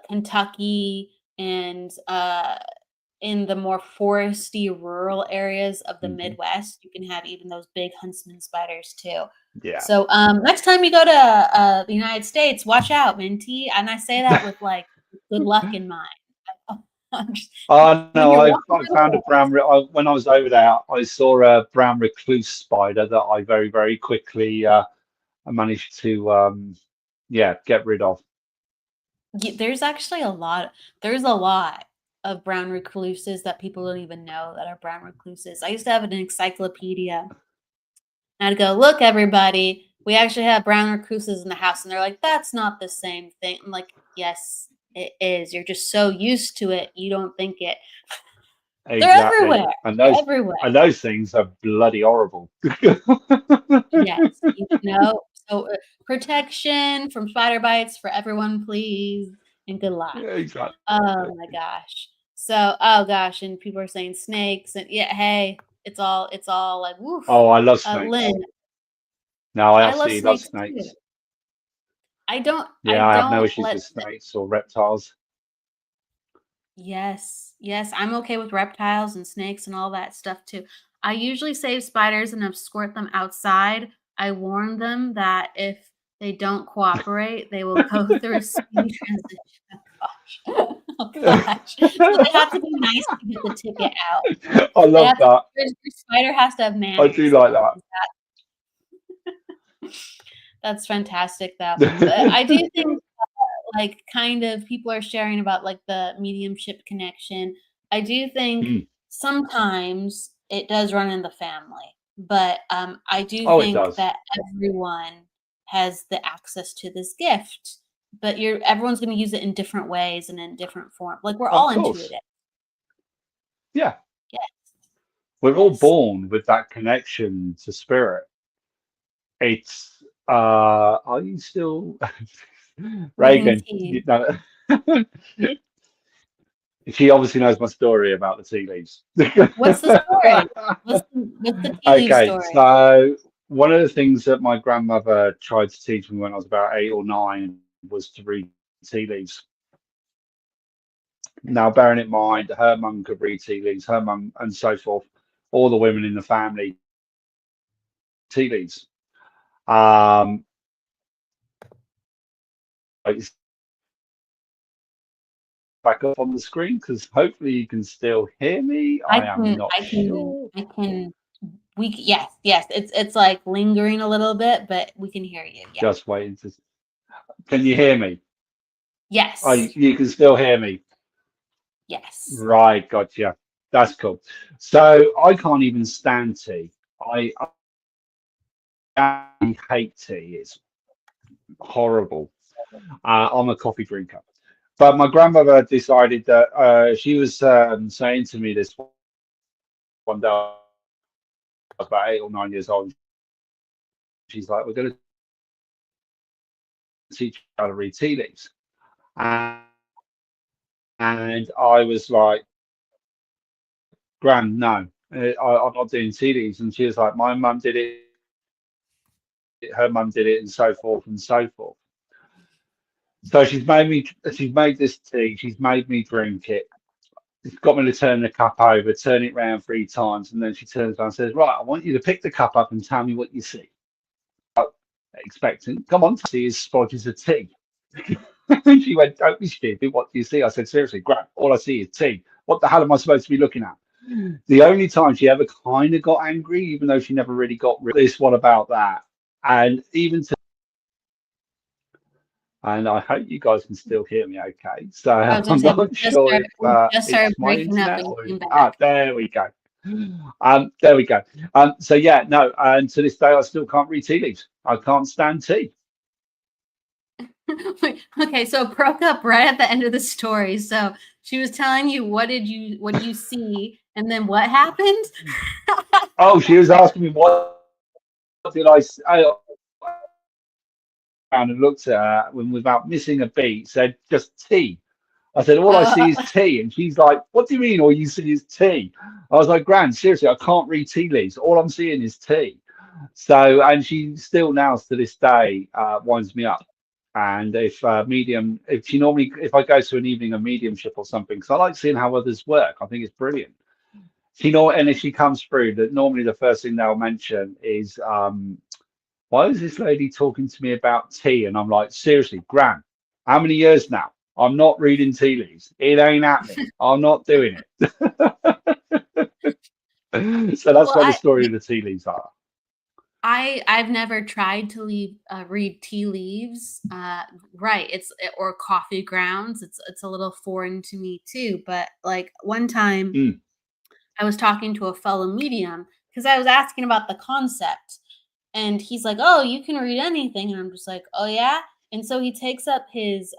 [SPEAKER 2] Kentucky and in the more foresty rural areas of the
[SPEAKER 3] Hmm.
[SPEAKER 2] Midwest. You can have even those big huntsman spiders too.
[SPEAKER 3] Yeah.
[SPEAKER 2] So next time you go to the United States, watch out, Minty. And I say that with like good luck in mind.
[SPEAKER 3] Oh
[SPEAKER 2] When
[SPEAKER 3] no,
[SPEAKER 2] you're
[SPEAKER 3] I
[SPEAKER 2] walking through
[SPEAKER 3] found
[SPEAKER 2] the
[SPEAKER 3] a brown. When I was over there, I saw a brown recluse spider that I very very quickly I managed to get rid of.
[SPEAKER 2] There's actually a lot. There's a lot of brown recluses that people don't even know that are brown recluses. I used to have an encyclopedia. And I'd go, look, everybody, we actually have brown recluses in the house. And they're like, that's not the same thing. I'm like, yes, it is. You're just so used to it, you don't think it. They're
[SPEAKER 3] Exactly.
[SPEAKER 2] everywhere.
[SPEAKER 3] And
[SPEAKER 2] They're
[SPEAKER 3] those
[SPEAKER 2] everywhere.
[SPEAKER 3] and those things are bloody horrible.
[SPEAKER 2] Yes, so protection from spider bites for everyone, please, and good luck.
[SPEAKER 3] Exactly.
[SPEAKER 2] Oh my gosh. So, oh gosh, and people are saying snakes, and yeah, hey, it's all like woof.
[SPEAKER 3] Oh, I love snakes.
[SPEAKER 2] Lynn,
[SPEAKER 3] No, I
[SPEAKER 2] I love
[SPEAKER 3] absolutely love
[SPEAKER 2] snakes too.
[SPEAKER 3] snakes.
[SPEAKER 2] I don't
[SPEAKER 3] Yeah, I have no issues
[SPEAKER 2] let
[SPEAKER 3] with snakes or reptiles.
[SPEAKER 2] Yes, I'm okay with reptiles and snakes and all that stuff too. I usually save spiders and escort them outside. I warn them that if they don't cooperate, they will go through a speed transition. Oh gosh. Oh gosh. So they have to be nice to get the ticket out.
[SPEAKER 3] I love that.
[SPEAKER 2] Your spider has to have
[SPEAKER 3] I
[SPEAKER 2] manners.
[SPEAKER 3] do like that.
[SPEAKER 2] That's fantastic though. But I do think like kind of people are sharing about like the mediumship connection. I do think sometimes it does run in the family, but I do
[SPEAKER 3] Oh, it
[SPEAKER 2] think
[SPEAKER 3] does.
[SPEAKER 2] that everyone has the access to this gift, but everyone's going to use it in different ways and in different form. Like we're all
[SPEAKER 3] Of course.
[SPEAKER 2] intuitive.
[SPEAKER 3] Yeah.
[SPEAKER 2] Yes.
[SPEAKER 3] We're all
[SPEAKER 2] Yes.
[SPEAKER 3] born with that connection to spirit. It's are you still Reagan?
[SPEAKER 2] tea.
[SPEAKER 3] No. She obviously knows my story about the tea leaves.
[SPEAKER 2] What's the story? What's the tea leaf
[SPEAKER 3] Okay,
[SPEAKER 2] story?
[SPEAKER 3] so one of the things that my grandmother tried to teach me when I was about 8 or 9 was to read tea leaves. Now, bearing in mind, her mum could read tea leaves, her mum and so forth, all the women in the family, tea leaves. It's back up on the screen because hopefully you can still hear me. I am not sure.
[SPEAKER 2] Yes. It's like lingering a little bit, but we can hear you. Yeah.
[SPEAKER 3] Just waiting to. Can you hear me?
[SPEAKER 2] Yes.
[SPEAKER 3] Oh, you can still hear me.
[SPEAKER 2] Yes.
[SPEAKER 3] Right, gotcha. That's cool. So I can't even stand tea. I hate tea. It's horrible. I'm a coffee drinker. But my grandmother decided that she was saying to me this one day, I was about 8 or 9 years old. She's like, we're going to teach you how to read tea leaves. And I was like, Gran, no, I'm not doing tea leaves. And she was like, my mum did it, her mum did it, and so forth and so forth. So she's made this tea, she's made me drink it. She's got me to turn the cup over, turn it round 3 times, and then she turns around and says, right, I want you to pick the cup up and tell me what you see. Expecting, come on, tea is splodges of tea. And she went, don't be stupid, what do you see? I said, seriously, Grant, all I see is tea. What the hell am I supposed to be looking at? The only time she ever kind of got angry, even though she never really got rid of this one about that. And even to, and I hope you guys can still hear me okay. So I'm not sure if it's my internet or there we go. There we go. So yeah, no, and to this day I still can't read tea leaves. I can't stand tea.
[SPEAKER 2] Okay, so it broke up right at the end of the story. So she was telling you what do you see, and then what happened?
[SPEAKER 3] Oh, she was asking me what did I and looked at her when without missing a beat said just tea. I said, all I see is tea. And she's like, what do you mean all you see is tea? I was like, Gran, seriously, I can't read tea leaves. All I'm seeing is tea. So, and she still now to this day winds me up. And if if I go to an evening of mediumship or something, because I like seeing how others work, I think it's brilliant. And if she comes through, that normally the first thing they'll mention is, why is this lady talking to me about tea? And I'm like, seriously, Gran, how many years now? I'm not reading tea leaves. It ain't happening. I'm not doing it. So that's what the story of the tea leaves are.
[SPEAKER 2] I've never tried to read tea leaves. Right, or coffee grounds. It's a little foreign to me too. But like one time,
[SPEAKER 3] Mm,
[SPEAKER 2] I was talking to a fellow medium because I was asking about the concept, and he's like, "Oh, you can read anything," and I'm just like, "Oh yeah." And so he takes up his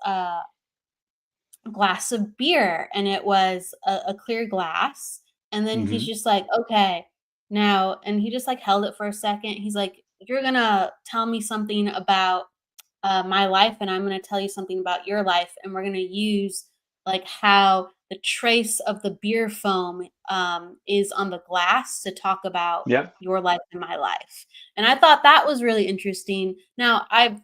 [SPEAKER 2] glass of beer, and it was a clear glass, and then he's
[SPEAKER 3] hmm
[SPEAKER 2] just like, "Okay, now," and he just like held it for a second. He's like, "You're gonna tell me something about my life, and I'm gonna tell you something about your life, and we're gonna use like how the trace of the beer foam is on the glass to talk about
[SPEAKER 3] Yeah.
[SPEAKER 2] your life and my life." And I thought that was really interesting. Now, I've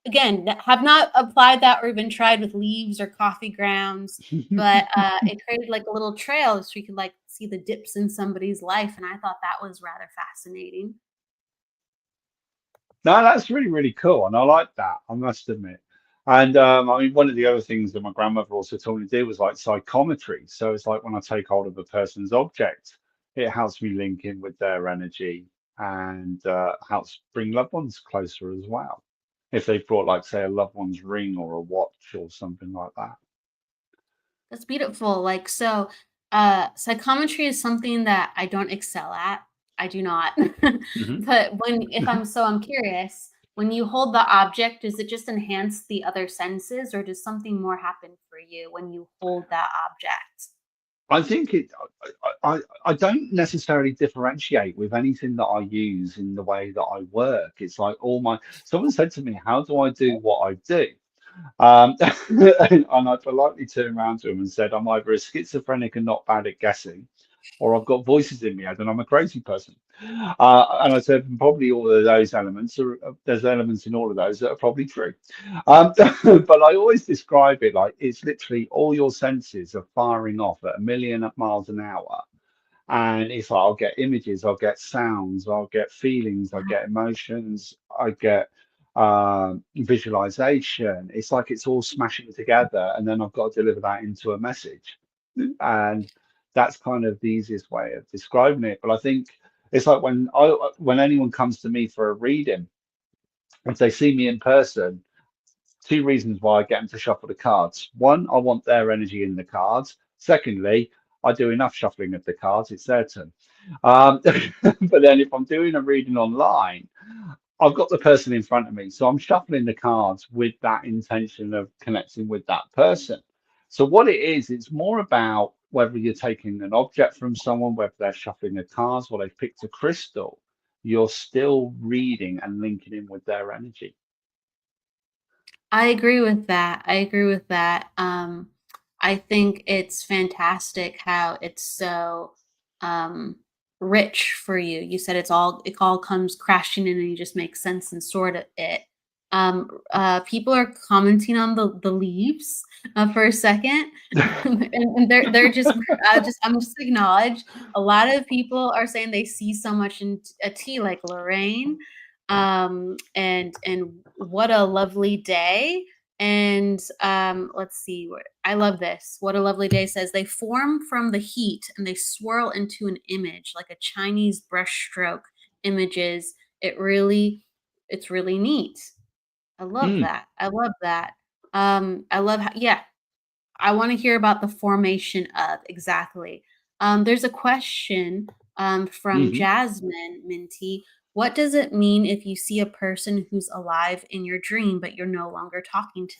[SPEAKER 2] again, have not applied that or even tried with leaves or coffee grounds, but, it created, like, a little trail so you could, like, see the dips in somebody's life, and I thought that was rather fascinating.
[SPEAKER 3] No, that's really, really cool. And I like that, I must admit. And I mean, one of the other things that my grandmother also told me to do was like psychometry. So it's like when I take hold of a person's object, it helps me link in with their energy and helps bring loved ones closer as well. If they've brought, like, say, a loved one's ring or a watch or something like that.
[SPEAKER 2] That's beautiful, like, so, psychometry is something that I don't excel at. I do not.
[SPEAKER 3] Hmm
[SPEAKER 2] But I'm curious, when you hold the object, does it just enhance the other senses, or does something more happen for you when you hold that object?
[SPEAKER 3] I think I don't necessarily differentiate with anything that I use in the way that I work. It's like someone said to me, "How do I do what I do?" And I politely turned around to him and said, "I'm either a schizophrenic and not bad at guessing, or I've got voices in me head and I'm a crazy person." And I said, probably all of those elements there's elements in all of those that are probably true. But I always describe it like it's literally all your senses are firing off at a million miles an hour. And it's like I'll get images, I'll get sounds, I'll get feelings, I get emotions, I get visualization. It's like it's all smashing together, and then I've got to deliver that into a message. And that's kind of the easiest way of describing it. But I think it's like when anyone comes to me for a reading, if they see me in person, two reasons why I get them to shuffle the cards. One, I want their energy in the cards. Secondly, I do enough shuffling of the cards, it's their turn. But then if I'm doing a reading online, I've got the person in front of me. So I'm shuffling the cards with that intention of connecting with that person. So what it is, it's more about whether you're taking an object from someone, whether they're shuffling the cards or they've picked a crystal, you're still reading and linking in with their energy.
[SPEAKER 2] I agree with that. I agree with that. I think it's fantastic how it's so um, rich for you. You said it all comes crashing in, and you just make sense and sort of it. People are commenting on the leaves for a second, and they're just I'm just acknowledge a lot of people are saying they see so much in a tea like Lorraine, and what a lovely day. And let's see what I love this. What a lovely day says they form from the heat and they swirl into an image like a Chinese brushstroke images. It really, it's really neat. I love
[SPEAKER 3] Mm,
[SPEAKER 2] that. I love that. I love how, yeah, I want to hear about the formation of exactly. There's a question from
[SPEAKER 3] mhm.
[SPEAKER 2] Jasmine Minty. What does it mean if you see a person who's alive in your dream, but you're no longer talking to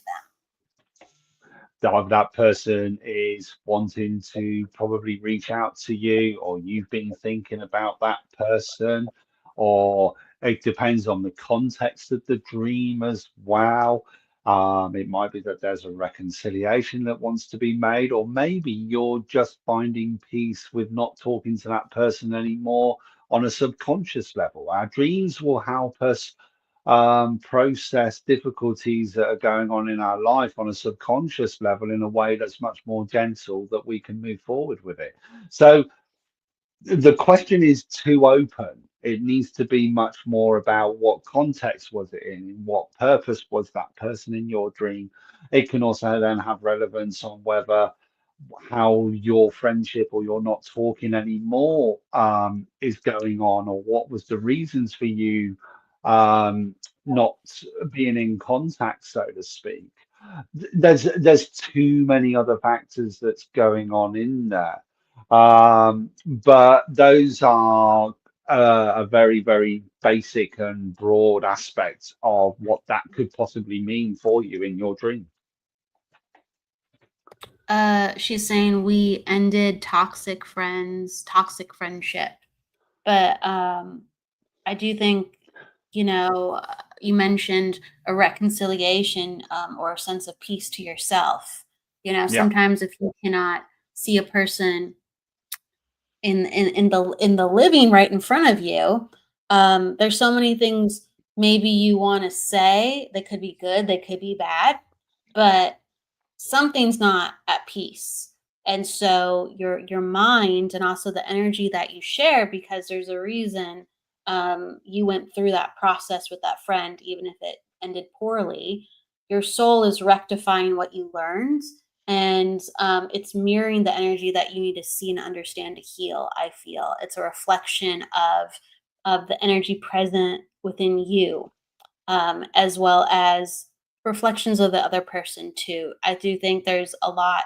[SPEAKER 2] them?
[SPEAKER 3] That person is wanting to probably reach out to you, or you've been thinking about that person, or it depends on the context of the dream as well. It might be that there's a reconciliation that wants to be made, or maybe you're just finding peace with not talking to that person anymore on a subconscious level. Our dreams will help us process difficulties that are going on in our life on a subconscious level in a way that's much more gentle that we can move forward with it. So the question is too open. It needs to be much more about what context was it in what purpose was that person in your dream. It can also then have relevance on whether how your friendship or you're not talking anymore is going on, or what was the reasons for you um, not being in contact, so to speak. There's too many other factors that's going on in there, but those are a very, very basic and broad aspect of what that could possibly mean for you in your dream.
[SPEAKER 2] She's saying we ended toxic friends, toxic friendship. But I do think, you mentioned a reconciliation or a sense of peace to yourself.
[SPEAKER 3] Yeah.
[SPEAKER 2] Sometimes if you cannot see a person in the living right in front of you, there's so many things maybe you want to say. They could be good, they could be bad, but something's not at peace. And so your mind and also the energy that you share, because there's a reason you went through that process with that friend, even if it ended poorly. Your soul is rectifying what you learned, and it's mirroring the energy that you need to see and understand to heal. I feel it's a reflection of the energy present within you, as well as reflections of the other person too. I do think there's a lot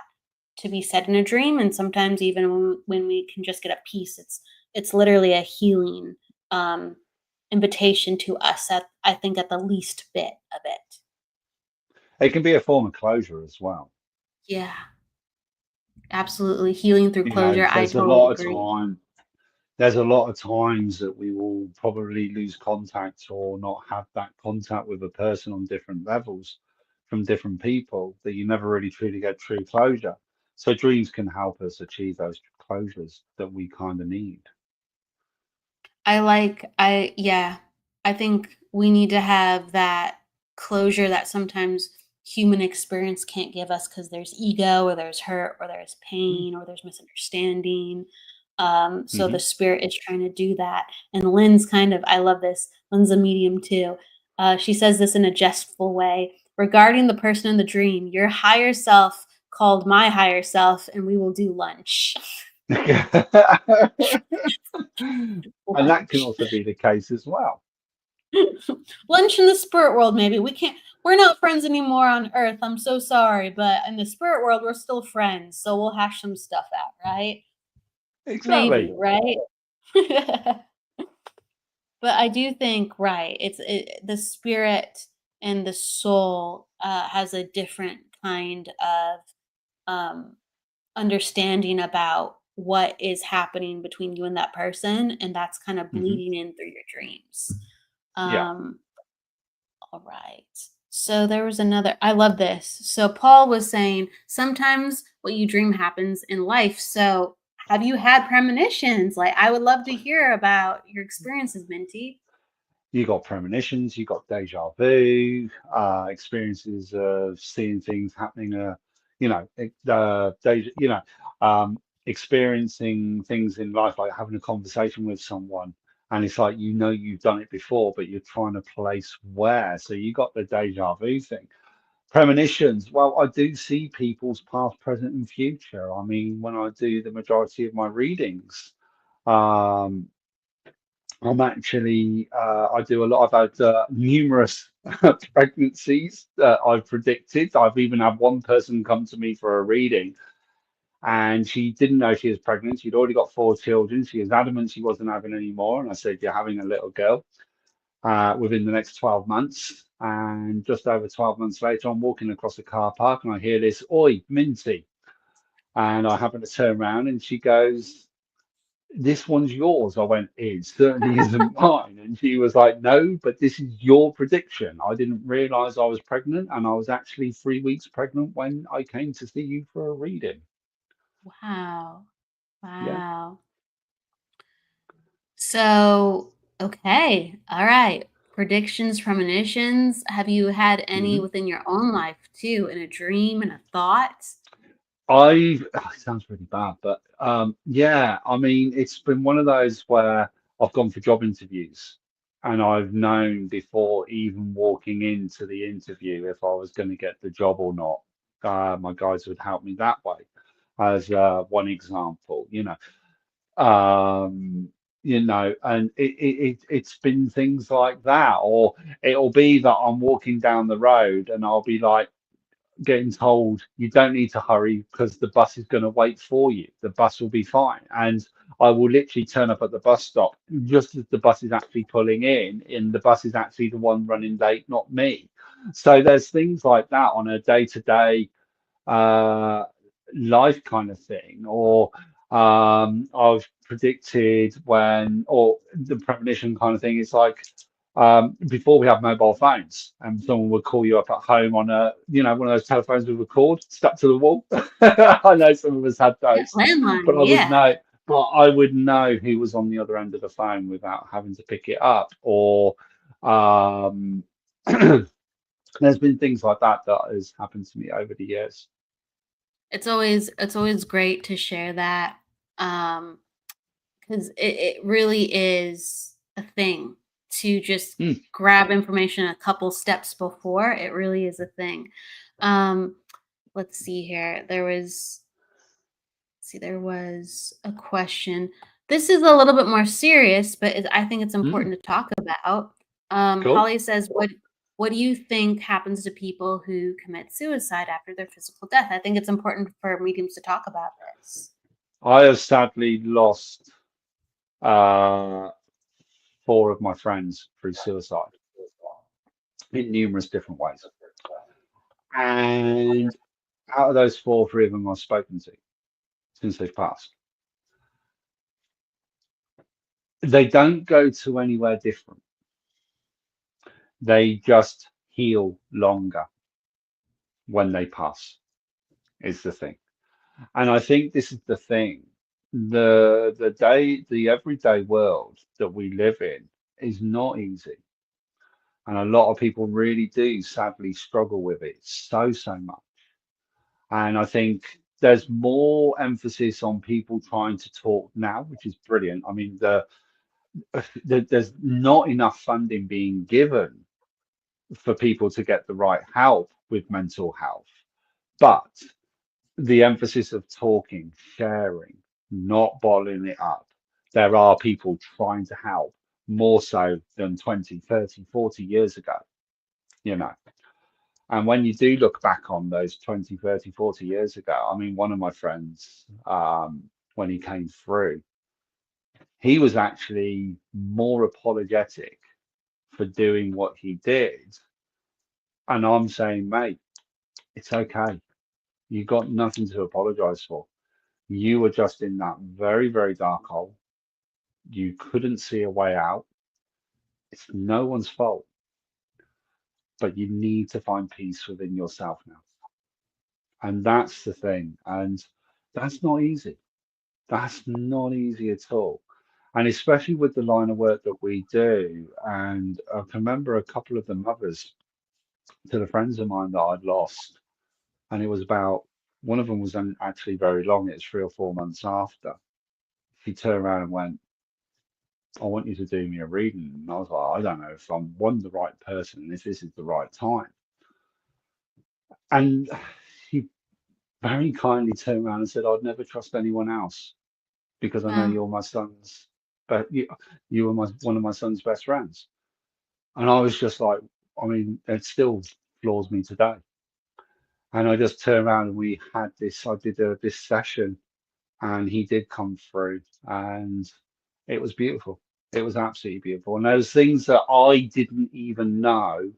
[SPEAKER 2] to be said in a dream, and sometimes even when we can just get a piece, it's literally a healing um, invitation to us. At I think at the least bit of it.
[SPEAKER 3] It can be a form of closure as well.
[SPEAKER 2] Yeah, absolutely healing through
[SPEAKER 3] You know,
[SPEAKER 2] closure. I totally agree.
[SPEAKER 3] there's a lot of times that we will probably lose contact or not have that contact with a person on different levels from different people that you never really truly get true closure. So dreams can help us achieve those closures that we kind of need.
[SPEAKER 2] Yeah, I think we need to have that closure that sometimes human experience can't give us because there's ego or there's hurt or there's pain or there's misunderstanding. So
[SPEAKER 3] Mm-hmm.
[SPEAKER 2] the spirit is trying to do that. And Lynn's I love this. Lynn's a medium too. She says this in a jestful way regarding the person in the dream. Your higher self called my higher self, and we will do lunch.
[SPEAKER 3] And that can
[SPEAKER 2] Lunch.
[SPEAKER 3] also be the case as well.
[SPEAKER 2] Lunch in the spirit world, maybe. We're not friends anymore on Earth. I'm so sorry, but in the spirit world, we're still friends. So we'll hash some stuff out, right? Maybe,
[SPEAKER 3] Exactly.
[SPEAKER 2] right? But I do think, right, the spirit and the soul has a different kind of um, understanding about what is happening between you and that person, and that's kind of
[SPEAKER 3] Hmm.
[SPEAKER 2] bleeding in through your dreams.
[SPEAKER 3] Yeah.
[SPEAKER 2] Um, All right. So there was another, I love this. So Paul was saying sometimes what you dream happens in life. So have you had premonitions? Like, I would love to hear about your experiences, Minty.
[SPEAKER 3] You got premonitions, you got deja vu, experiences of seeing things happening, deja, experiencing things in life, like having a conversation with someone, and it's like you've done it before, but you're trying to place where. So you got the deja vu thing. Premonitions. Well, I do see people's past, present, and future. I mean, when I do the majority of my readings. Um, I do a lot. I've had numerous pregnancies that I've predicted. I've even had one person come to me for a reading and she didn't know she was pregnant. She'd already got 4 children. She was adamant she wasn't having any more. And I said, "You're having a little girl within the next 12 months." And just over 12 months later, I'm walking across a car park and I hear this, "Oi, Minty." And I happen to turn around and she goes, "This one's yours." I went, "It certainly isn't mine." And she was like, "No, but this is your prediction. I didn't realize I was pregnant, and I was actually 3 weeks pregnant when I came to see you for a reading."
[SPEAKER 2] Wow.
[SPEAKER 3] Yeah.
[SPEAKER 2] Wow. So, okay. All right. Predictions, premonitions. Have you had any
[SPEAKER 3] Hmm.
[SPEAKER 2] within your own life too, in a dream, in a thought?
[SPEAKER 3] It sounds really bad, but yeah, I mean, it's been one of those where I've gone for job interviews and I've known before even walking into the interview if I was going to get the job or not. My guys would help me that way. as one example, um, and it's been things like that, or it'll be that I'm walking down the road and I'll be like getting told you don't need to hurry because the bus is going to wait for you. The bus will be fine. And I will literally turn up at the bus stop just as the bus is actually pulling in, and the bus is actually the one running late, not me. So there's things like that on a day-to-day uh, life kind of thing, or I've predicted when, or the premonition kind of thing. It's like before we have mobile phones, and someone would call you up at home on one of those telephones with a cord stuck to the wall. I know some of us had
[SPEAKER 2] Yeah,
[SPEAKER 3] those, but
[SPEAKER 2] landline.
[SPEAKER 3] I would
[SPEAKER 2] Yeah.
[SPEAKER 3] know. But I would know who was on the other end of the phone without having to pick it up, or um, there's been things like that that has happened to me over the years.
[SPEAKER 2] It's always great to share that, because it really is a thing to just
[SPEAKER 3] Mm,
[SPEAKER 2] grab information a couple steps before. It really is a thing. Um, let's see here. There was a question. This is a little bit more serious, but I think it's
[SPEAKER 3] mm,
[SPEAKER 2] important to talk about.
[SPEAKER 3] cool.
[SPEAKER 2] Holly says, what do you think happens to people who commit suicide after their physical death? I think it's important for mediums to talk about this.
[SPEAKER 3] I have sadly lost uh, four of my friends through suicide in numerous different ways. And out of those four, three of them I've spoken to since they've passed. They don't go to anywhere different. They just heal longer when they pass, is the thing. And I think this is the thing. The everyday world that we live in is not easy. And a lot of people really do sadly struggle with it so much. And I think there's more emphasis on people trying to talk now, which is brilliant. I mean, there's not enough funding being given for people to get the right help with mental health. But the emphasis of talking, sharing, not bottling it up, there are people trying to help more so than 20, 30, 40 years ago, you know. And when you do look back on those 20, 30, 40 years ago, I mean, one of my friends, when he came through, he was actually more apologetic for doing what he did. And I'm saying, mate, it's okay. You got nothing to apologize for. You were just in that very dark hole. You couldn't see a way out. It's no one's fault, but you need to find peace within yourself now. And that's the thing. And that's not easy. That's not easy at all. And especially with the line of work that we do. And I can remember a couple of the mothers to the friends of mine that I'd lost. And it was about, one of them was actually very long. It's 3 or 4 months after. She turned around and went, I want you to do me a reading. And I was like, I don't know if I'm one, the right person, and if this is the right time. And she very kindly turned around and said, I'd never trust anyone else because I know
[SPEAKER 2] Wow.
[SPEAKER 3] you're my son's, but you were one of my son's best friends. And I was just like, I mean, it still floors me today. And I just turned around and we had this, I did this session and he did come through and it was beautiful. It was absolutely beautiful. And those things that I didn't even know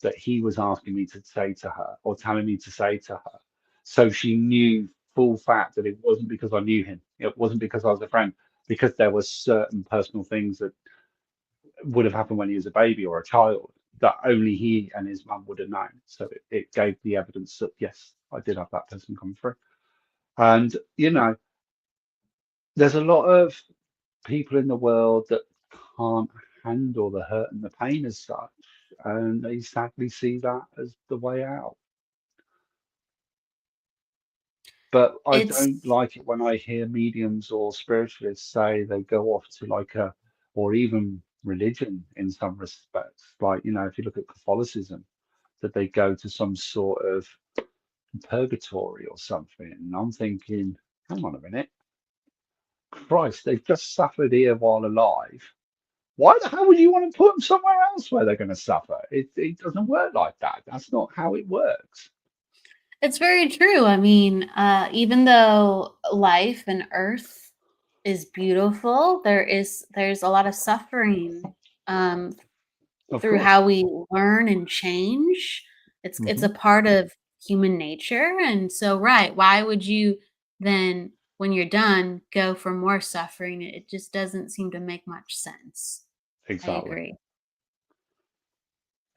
[SPEAKER 3] that he was asking me to say to her or telling me to say to her. So she knew full fact that it wasn't because I knew him. It wasn't because I was a friend, because there were certain personal things that would have happened when he was a baby or a child that only he and his mum would have known. So it gave the evidence that yes, I did have that person come through. And there's a lot of people in the world that can't handle the hurt and the pain as such, and they sadly see that as the way out. But I
[SPEAKER 2] It's
[SPEAKER 3] don't like it when I hear mediums or spiritualists say they go off to like or even religion in some respects. Like, if you look at Catholicism, that they go to some sort of purgatory or something. And I'm thinking, hang on a minute, Christ, they've just suffered here while alive. Why the hell would you want to put them somewhere else where they're going to suffer? It doesn't work like that. That's not how it works.
[SPEAKER 2] It's very true. I mean, even though life and Earth is beautiful, there's a lot of suffering um,
[SPEAKER 3] Of
[SPEAKER 2] through
[SPEAKER 3] course.
[SPEAKER 2] how we learn and change. It's
[SPEAKER 3] Hmm.
[SPEAKER 2] a part of human nature, and so right, why would you then, when you're done, go for more suffering? It just doesn't seem to make much sense. I
[SPEAKER 3] Exactly.
[SPEAKER 2] agree.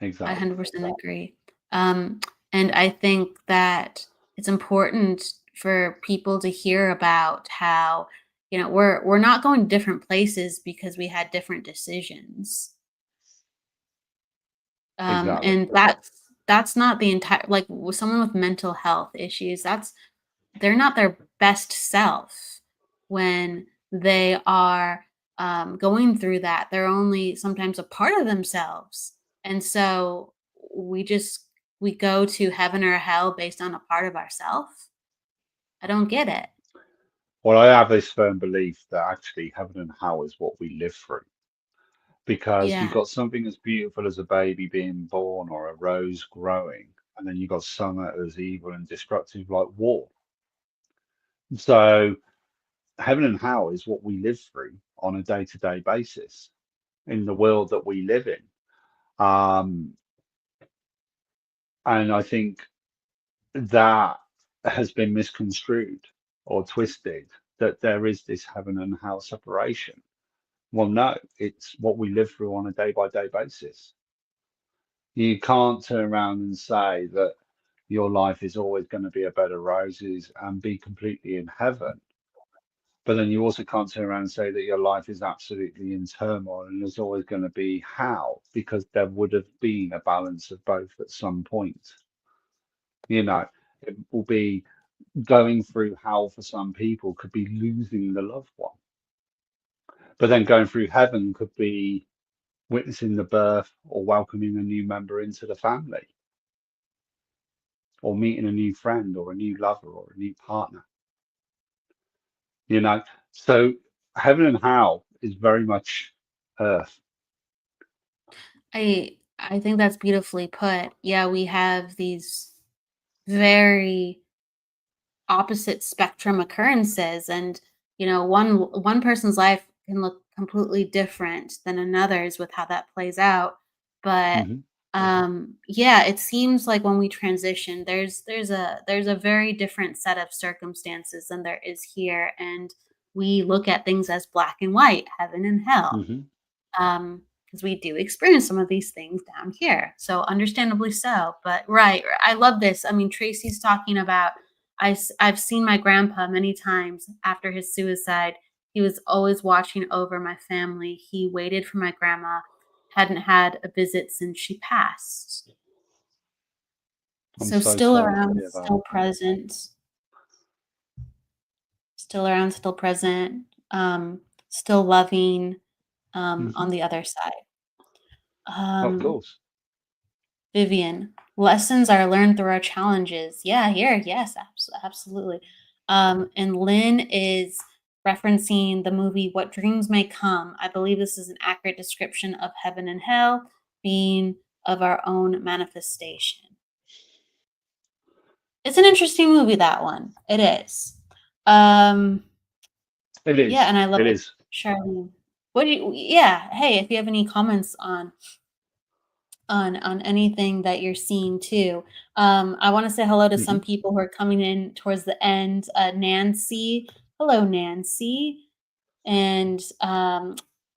[SPEAKER 2] I
[SPEAKER 3] Exactly.
[SPEAKER 2] 100% agree. Um, and I think that it's important for people to hear about how, we're not going to different places because we had different decisions.
[SPEAKER 3] Exactly.
[SPEAKER 2] And that's not the entire, like, with someone with mental health issues, they're not their best self when they are going through that. They're only sometimes a part of themselves, and so we just we go to heaven or hell based on a part of ourselves. I don't get it.
[SPEAKER 3] Well, I have this firm belief that actually heaven and hell is what we live through. Because you've
[SPEAKER 2] Yeah,
[SPEAKER 3] got something as beautiful as a baby being born or a rose growing, and then you've got something as evil and destructive like war. So heaven and hell is what we live through on a day-to-day basis in the world that we live in. Um, and I think that has been misconstrued or twisted that there is this heaven and hell separation. Well, no, it's what we live through on a day-by-day basis. You can't turn around and say that your life is always going to be a bed of roses and be completely in heaven. But then you also can't turn around and say that your life is absolutely in turmoil and there's always going to be hell, because there would have been a balance of both at some point. You know, it will be going through hell for some people could be losing the loved one, but then going through heaven could be witnessing the birth or welcoming a new member into the family, or meeting a new friend or a new lover or a new partner, you know. So heaven and hell is very much earth.
[SPEAKER 2] I think that's beautifully put. Yeah, we have these very opposite spectrum occurrences, and one person's life can look completely different than another's with how that plays out. But
[SPEAKER 3] Hmm.
[SPEAKER 2] yeah, it seems like when we transition, there's a very different set of circumstances than there is here, and we look at things as black and white, heaven and hell.
[SPEAKER 3] Hmm.
[SPEAKER 2] Because we do experience some of these things down here, so understandably so. But right, I love this. I mean, Tracy's talking about, I've seen my grandpa many times after his suicide. He was always watching over my family. He waited for my grandma, hadn't had a visit since she passed.
[SPEAKER 3] I'm
[SPEAKER 2] So
[SPEAKER 3] so
[SPEAKER 2] still
[SPEAKER 3] sorry to
[SPEAKER 2] around,
[SPEAKER 3] hear that.
[SPEAKER 2] still present, still loving, on
[SPEAKER 3] Hmm.
[SPEAKER 2] the other side.
[SPEAKER 3] Of
[SPEAKER 2] Um,
[SPEAKER 3] course.
[SPEAKER 2] Vivian, lessons are learned through our challenges. Yeah, here, yes, absolutely. And Lynn is referencing the movie What Dreams May Come. I believe this is an accurate description of heaven and hell being of our own manifestation. It's an interesting movie, that one. It is. Um,
[SPEAKER 3] It
[SPEAKER 2] yeah,
[SPEAKER 3] is.
[SPEAKER 2] and I love
[SPEAKER 3] It
[SPEAKER 2] it,
[SPEAKER 3] is.
[SPEAKER 2] Charlene. What do you, yeah, hey, if you have any comments on anything that you're seeing too. I want to say hello to some
[SPEAKER 3] Hmm.
[SPEAKER 2] people who are coming in towards the end. Nancy, hello, Nancy, and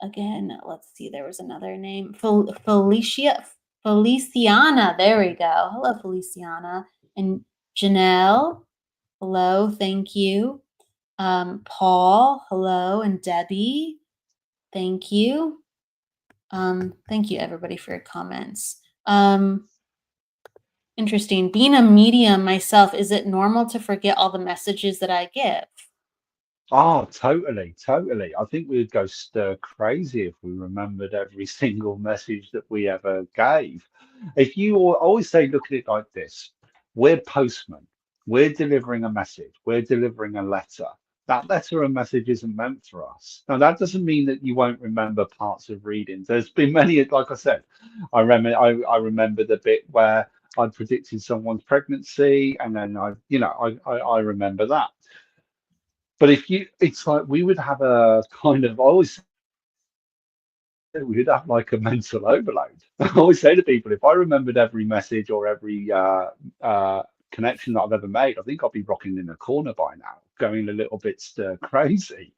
[SPEAKER 2] again, let's see, there was another name, Feliciana. There we go. Hello, Feliciana, and Janelle. Hello, thank you. Paul, hello, and Debbie, thank you. Thank you everybody for your comments. Interesting. Being a medium myself, is it normal to forget all the messages that I give?
[SPEAKER 3] Oh, totally, totally. I think we'd go stir crazy if we remembered every single message that we ever gave. If you always say, look at it like this, we're postmen, we're delivering a message, we're delivering a letter. That letter and message isn't meant for us. Now, that doesn't mean that you won't remember parts of readings. There's been many, like I said, I remember the bit where I predicted someone's pregnancy, and then I remember that. But it's like we would have a kind of, I always we'd have like a mental overload. I always say to people, if I remembered every message or every connection that I've ever made, I think I'll be rocking in a corner by now, going a little bit stir crazy.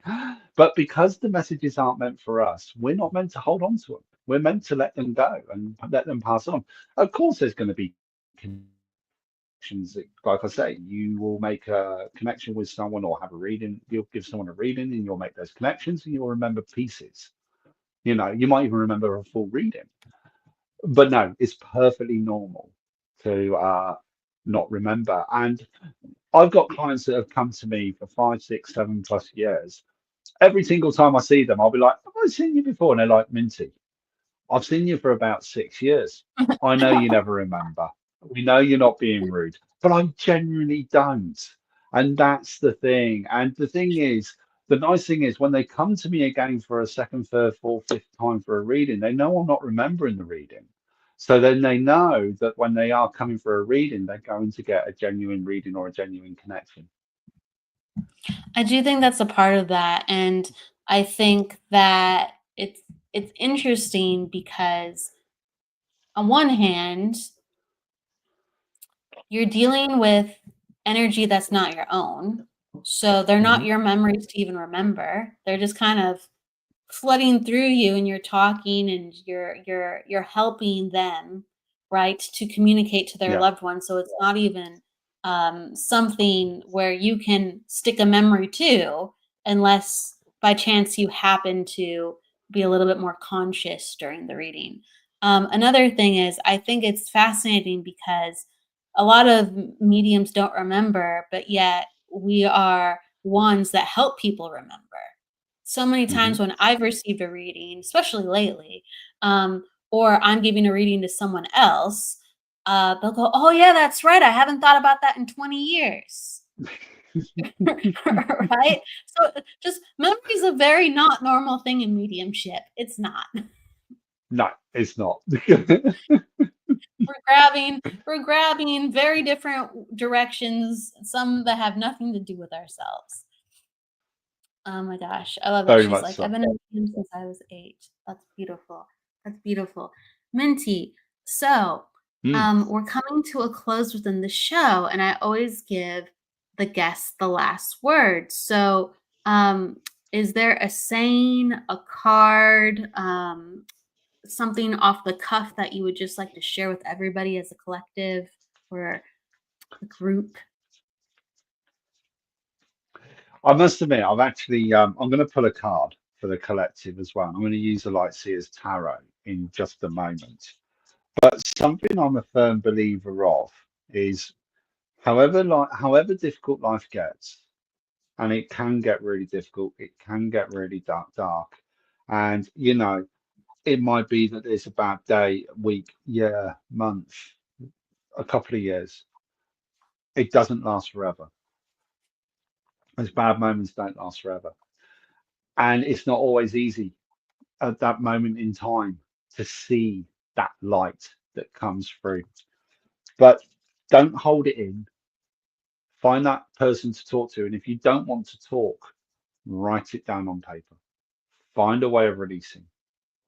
[SPEAKER 3] But because the messages aren't meant for us, we're not meant to hold on to them. We're meant to let them go and let them pass on. Of course, there's going to be connections that, like I say, you will make a connection with someone or have a reading. You'll give someone a reading and you'll make those connections and you'll remember pieces. You might even remember a full reading. But no, it's perfectly normal to not remember. And I've got clients that have come to me for 5, 6, 7+ years. Every single time I see them, I'll be like, have I seen you before? And they're like, Minty, I've seen you for about 6 years. I know you never remember. We know you're not being rude, but I genuinely don't. And that's the thing. And the thing is, the nice thing is when they come to me again for a second, third, fourth, fifth time for a reading, they know I'm not remembering the reading. So then they know that when they are coming for a reading, they're going to get a genuine reading or a genuine connection.
[SPEAKER 2] I do think that's a part of that, and I think that it's interesting because on one hand, you're dealing with energy that's not your own. So they're not
[SPEAKER 3] Mhm.
[SPEAKER 2] your memories to even remember. They're just kind of flooding through you and you're talking and you're helping them, right, to communicate to their
[SPEAKER 3] Yeah.
[SPEAKER 2] loved one. So it's not even something where you can stick a memory to unless by chance you happen to be a little bit more conscious during the reading. Another thing is I think it's fascinating because a lot of mediums don't remember, but yet we are ones that help people remember. So many
[SPEAKER 3] Hmm.
[SPEAKER 2] times when I've received a reading, especially lately, or I'm giving a reading to someone else, they'll go, "Oh yeah, that's right. I haven't thought about that in 20 years." Right? So just memory is a very not normal thing in mediumship. It's not.
[SPEAKER 3] No, it's not.
[SPEAKER 2] We're grabbing very different directions, some that have nothing to do with ourselves. Oh my gosh, I love it.
[SPEAKER 3] Very
[SPEAKER 2] She's
[SPEAKER 3] much
[SPEAKER 2] like,
[SPEAKER 3] so.
[SPEAKER 2] "I've been in the since I was 8." That's beautiful. That's beautiful. Minty, so,
[SPEAKER 3] Mm.
[SPEAKER 2] we're coming to a close within the show, and I always give the guests the last word. So, is there a saying, a card, something off the cuff that you would just like to share with everybody as a collective or a group?
[SPEAKER 3] I must admit, I've actually, I'm going to pull a card for the collective as well. I'm going to use the Lightseer's Tarot in just a moment. But something I'm a firm believer of is however difficult life gets, and it can get really difficult, it can get really dark. And, it might be that it's a bad day, week, year, month, a couple of years. It doesn't last forever. Those bad moments don't last forever. And it's not always easy at that moment in time to see that light that comes through. But don't hold it in. Find that person to talk to. And if you don't want to talk, write it down on paper. Find a way of releasing.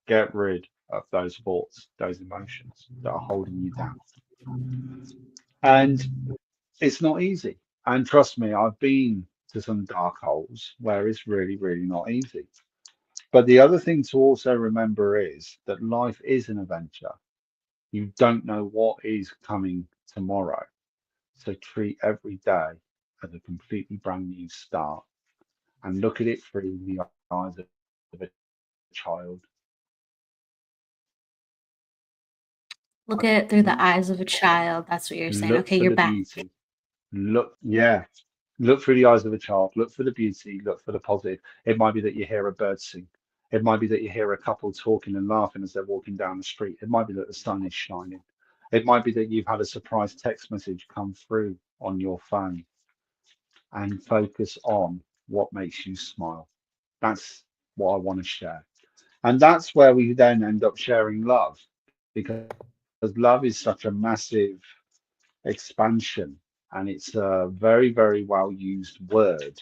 [SPEAKER 3] Get rid of those thoughts, those emotions that are holding you down. And it's not easy. And trust me, I've been to some dark holes where it's really, really not easy. But the other thing to also remember is that life is an adventure. You don't know what is coming tomorrow. So treat every day as a completely brand new start and look at it through the eyes of a child.
[SPEAKER 2] Look at it through the eyes of a child. That's what you're saying.
[SPEAKER 3] Look
[SPEAKER 2] Okay,
[SPEAKER 3] for
[SPEAKER 2] you're
[SPEAKER 3] the
[SPEAKER 2] back.
[SPEAKER 3] beauty. Yeah, look through the eyes of a child. Look for the beauty. Look for the positive. It might be that you hear a bird sing. It might be that you hear a couple talking and laughing as they're walking down the street. It might be that the sun is shining. It might be that you've had a surprise text message come through on your phone, and focus on what makes you smile. That's what I want to share. And that's where we then end up sharing love, because love is such a massive expansion, and it's a very, very well used word.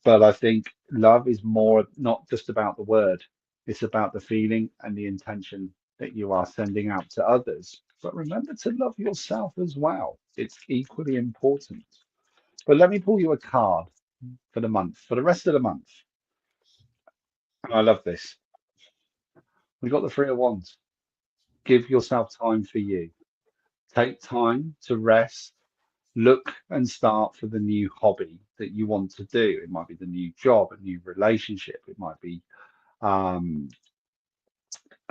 [SPEAKER 3] But I think love is more not just about the word, it's about the feeling and the intention that you are sending out to others. But remember to love yourself as well. It's equally important. But let me pull you a card for the month, for the rest of the month. And I love this. We've got the Three of Wands. Give yourself time for you. Take time to rest, look and start for the new hobby that you want to do. It might be the new job, a new relationship. It might be um,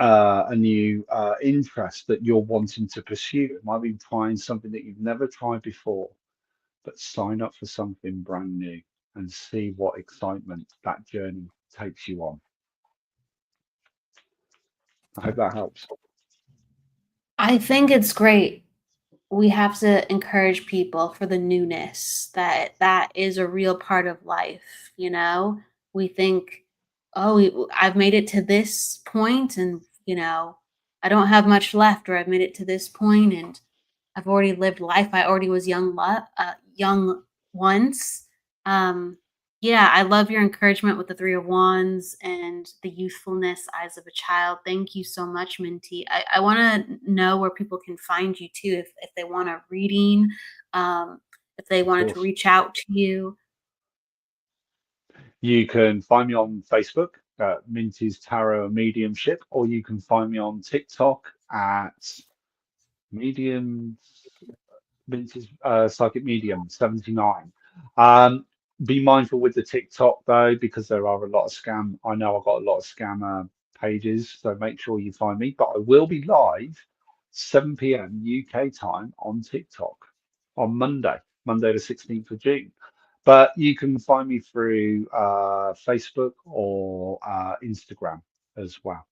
[SPEAKER 3] a new interest that you're wanting to pursue. It might be trying something that you've never tried before, but sign up for something brand new and see what excitement that journey takes you on. I hope that helps.
[SPEAKER 2] I think it's great. We have to encourage people for the newness, that is a real part of life. We think, oh, I've made it to this point, and I don't have much left, or I've made it to this point and I've already lived life. I already was young once. Yeah, I love your encouragement with the Three of Wands and the youthfulness, eyes of a child. Thank you so much, Minty. I want to know where people can find you too, if they want a reading, if they
[SPEAKER 3] Of
[SPEAKER 2] wanted to
[SPEAKER 3] course.
[SPEAKER 2] reach out to you.
[SPEAKER 3] You can find me on Facebook at Minty's Tarot and Mediumship, or you can find me on TikTok at Medium Minty's Psychic Medium 79. Um, be mindful with the TikTok though, because there are a lot of scam. I know I've got a lot of scammer pages, so make sure you find me. But I will be live 7 p.m. UK time on TikTok on Monday the 16th of June. But you can find me through Facebook or Instagram as well.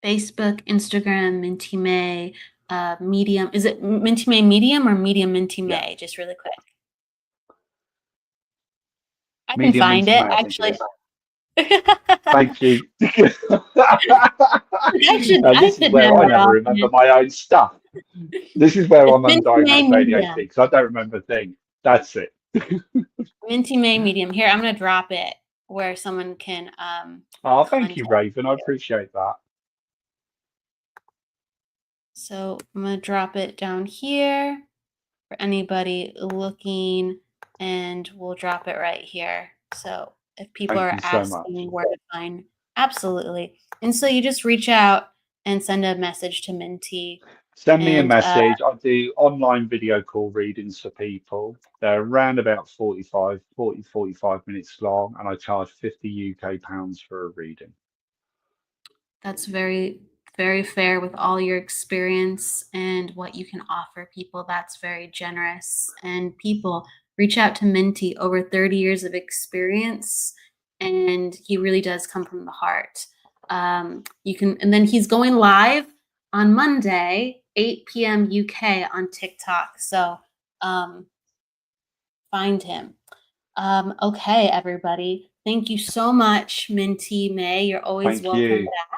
[SPEAKER 2] Facebook, Instagram, Minty May, Medium. Is it Minty May Medium or Medium Minty
[SPEAKER 3] Yeah,
[SPEAKER 2] May? Just really quick. I can
[SPEAKER 3] Medium
[SPEAKER 2] find
[SPEAKER 3] Minty
[SPEAKER 2] it
[SPEAKER 3] May, I think it
[SPEAKER 2] actually.
[SPEAKER 3] is. Thank you.
[SPEAKER 2] I
[SPEAKER 3] This is
[SPEAKER 2] should
[SPEAKER 3] where
[SPEAKER 2] know
[SPEAKER 3] I
[SPEAKER 2] it
[SPEAKER 3] never remember
[SPEAKER 2] often.
[SPEAKER 3] my own stuff. This is where
[SPEAKER 2] It's
[SPEAKER 3] I'm
[SPEAKER 2] Minty May
[SPEAKER 3] undiagnosed ADHD
[SPEAKER 2] Medium.
[SPEAKER 3] because I don't remember a thing. That's it.
[SPEAKER 2] Minty May Medium. Here, I'm gonna drop it where someone can
[SPEAKER 3] Oh, thank you,
[SPEAKER 2] contact
[SPEAKER 3] Raven. I
[SPEAKER 2] you.
[SPEAKER 3] appreciate that.
[SPEAKER 2] So I'm gonna drop it down here for anybody looking, and we'll drop it right here. So if people
[SPEAKER 3] Thank
[SPEAKER 2] are
[SPEAKER 3] you so much.
[SPEAKER 2] asking where to find, absolutely. And so you just reach out and send a message to Minty,
[SPEAKER 3] Send me a
[SPEAKER 2] and
[SPEAKER 3] message. I do online video call readings for people. They're around about 45 minutes long, and I charge 50 UK pounds for a reading.
[SPEAKER 2] that's very, very fair with all your experience and what you can offer people. That's very generous. And people, reach out to Minty, over 30 years of experience, and he really does come from the heart. And then he's going live on Monday, 8 p.m. UK on TikTok. So find him. Okay, everybody. Thank you so much, Minty May. You're always
[SPEAKER 3] Thank
[SPEAKER 2] welcome
[SPEAKER 3] you.
[SPEAKER 2] back.
[SPEAKER 3] I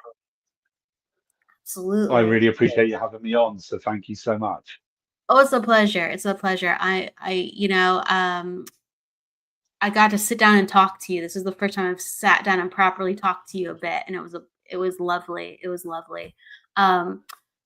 [SPEAKER 2] Absolutely.
[SPEAKER 3] really appreciate you having me on. So thank you so much.
[SPEAKER 2] Oh, it's a pleasure. It's a pleasure. I got to sit down and talk to you. This is the first time I've sat down and properly talked to you a bit, and it was lovely. It was lovely.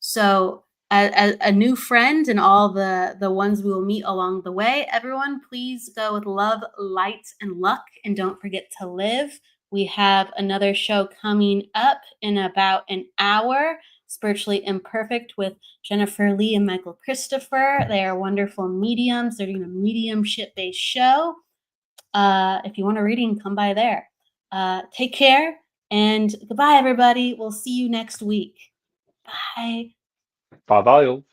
[SPEAKER 2] So a new friend and all the ones we will meet along the way, everyone, please go with love, light, and luck, and don't forget to live. We have another show coming up in about an hour, Spiritually Imperfect, with Jennifer Lee and Michael Christopher. They are wonderful mediums. They're doing a mediumship-based show. If you want a reading, come by there. Take care, and goodbye, everybody. We'll see you next week. Bye.
[SPEAKER 3] Bye bye all.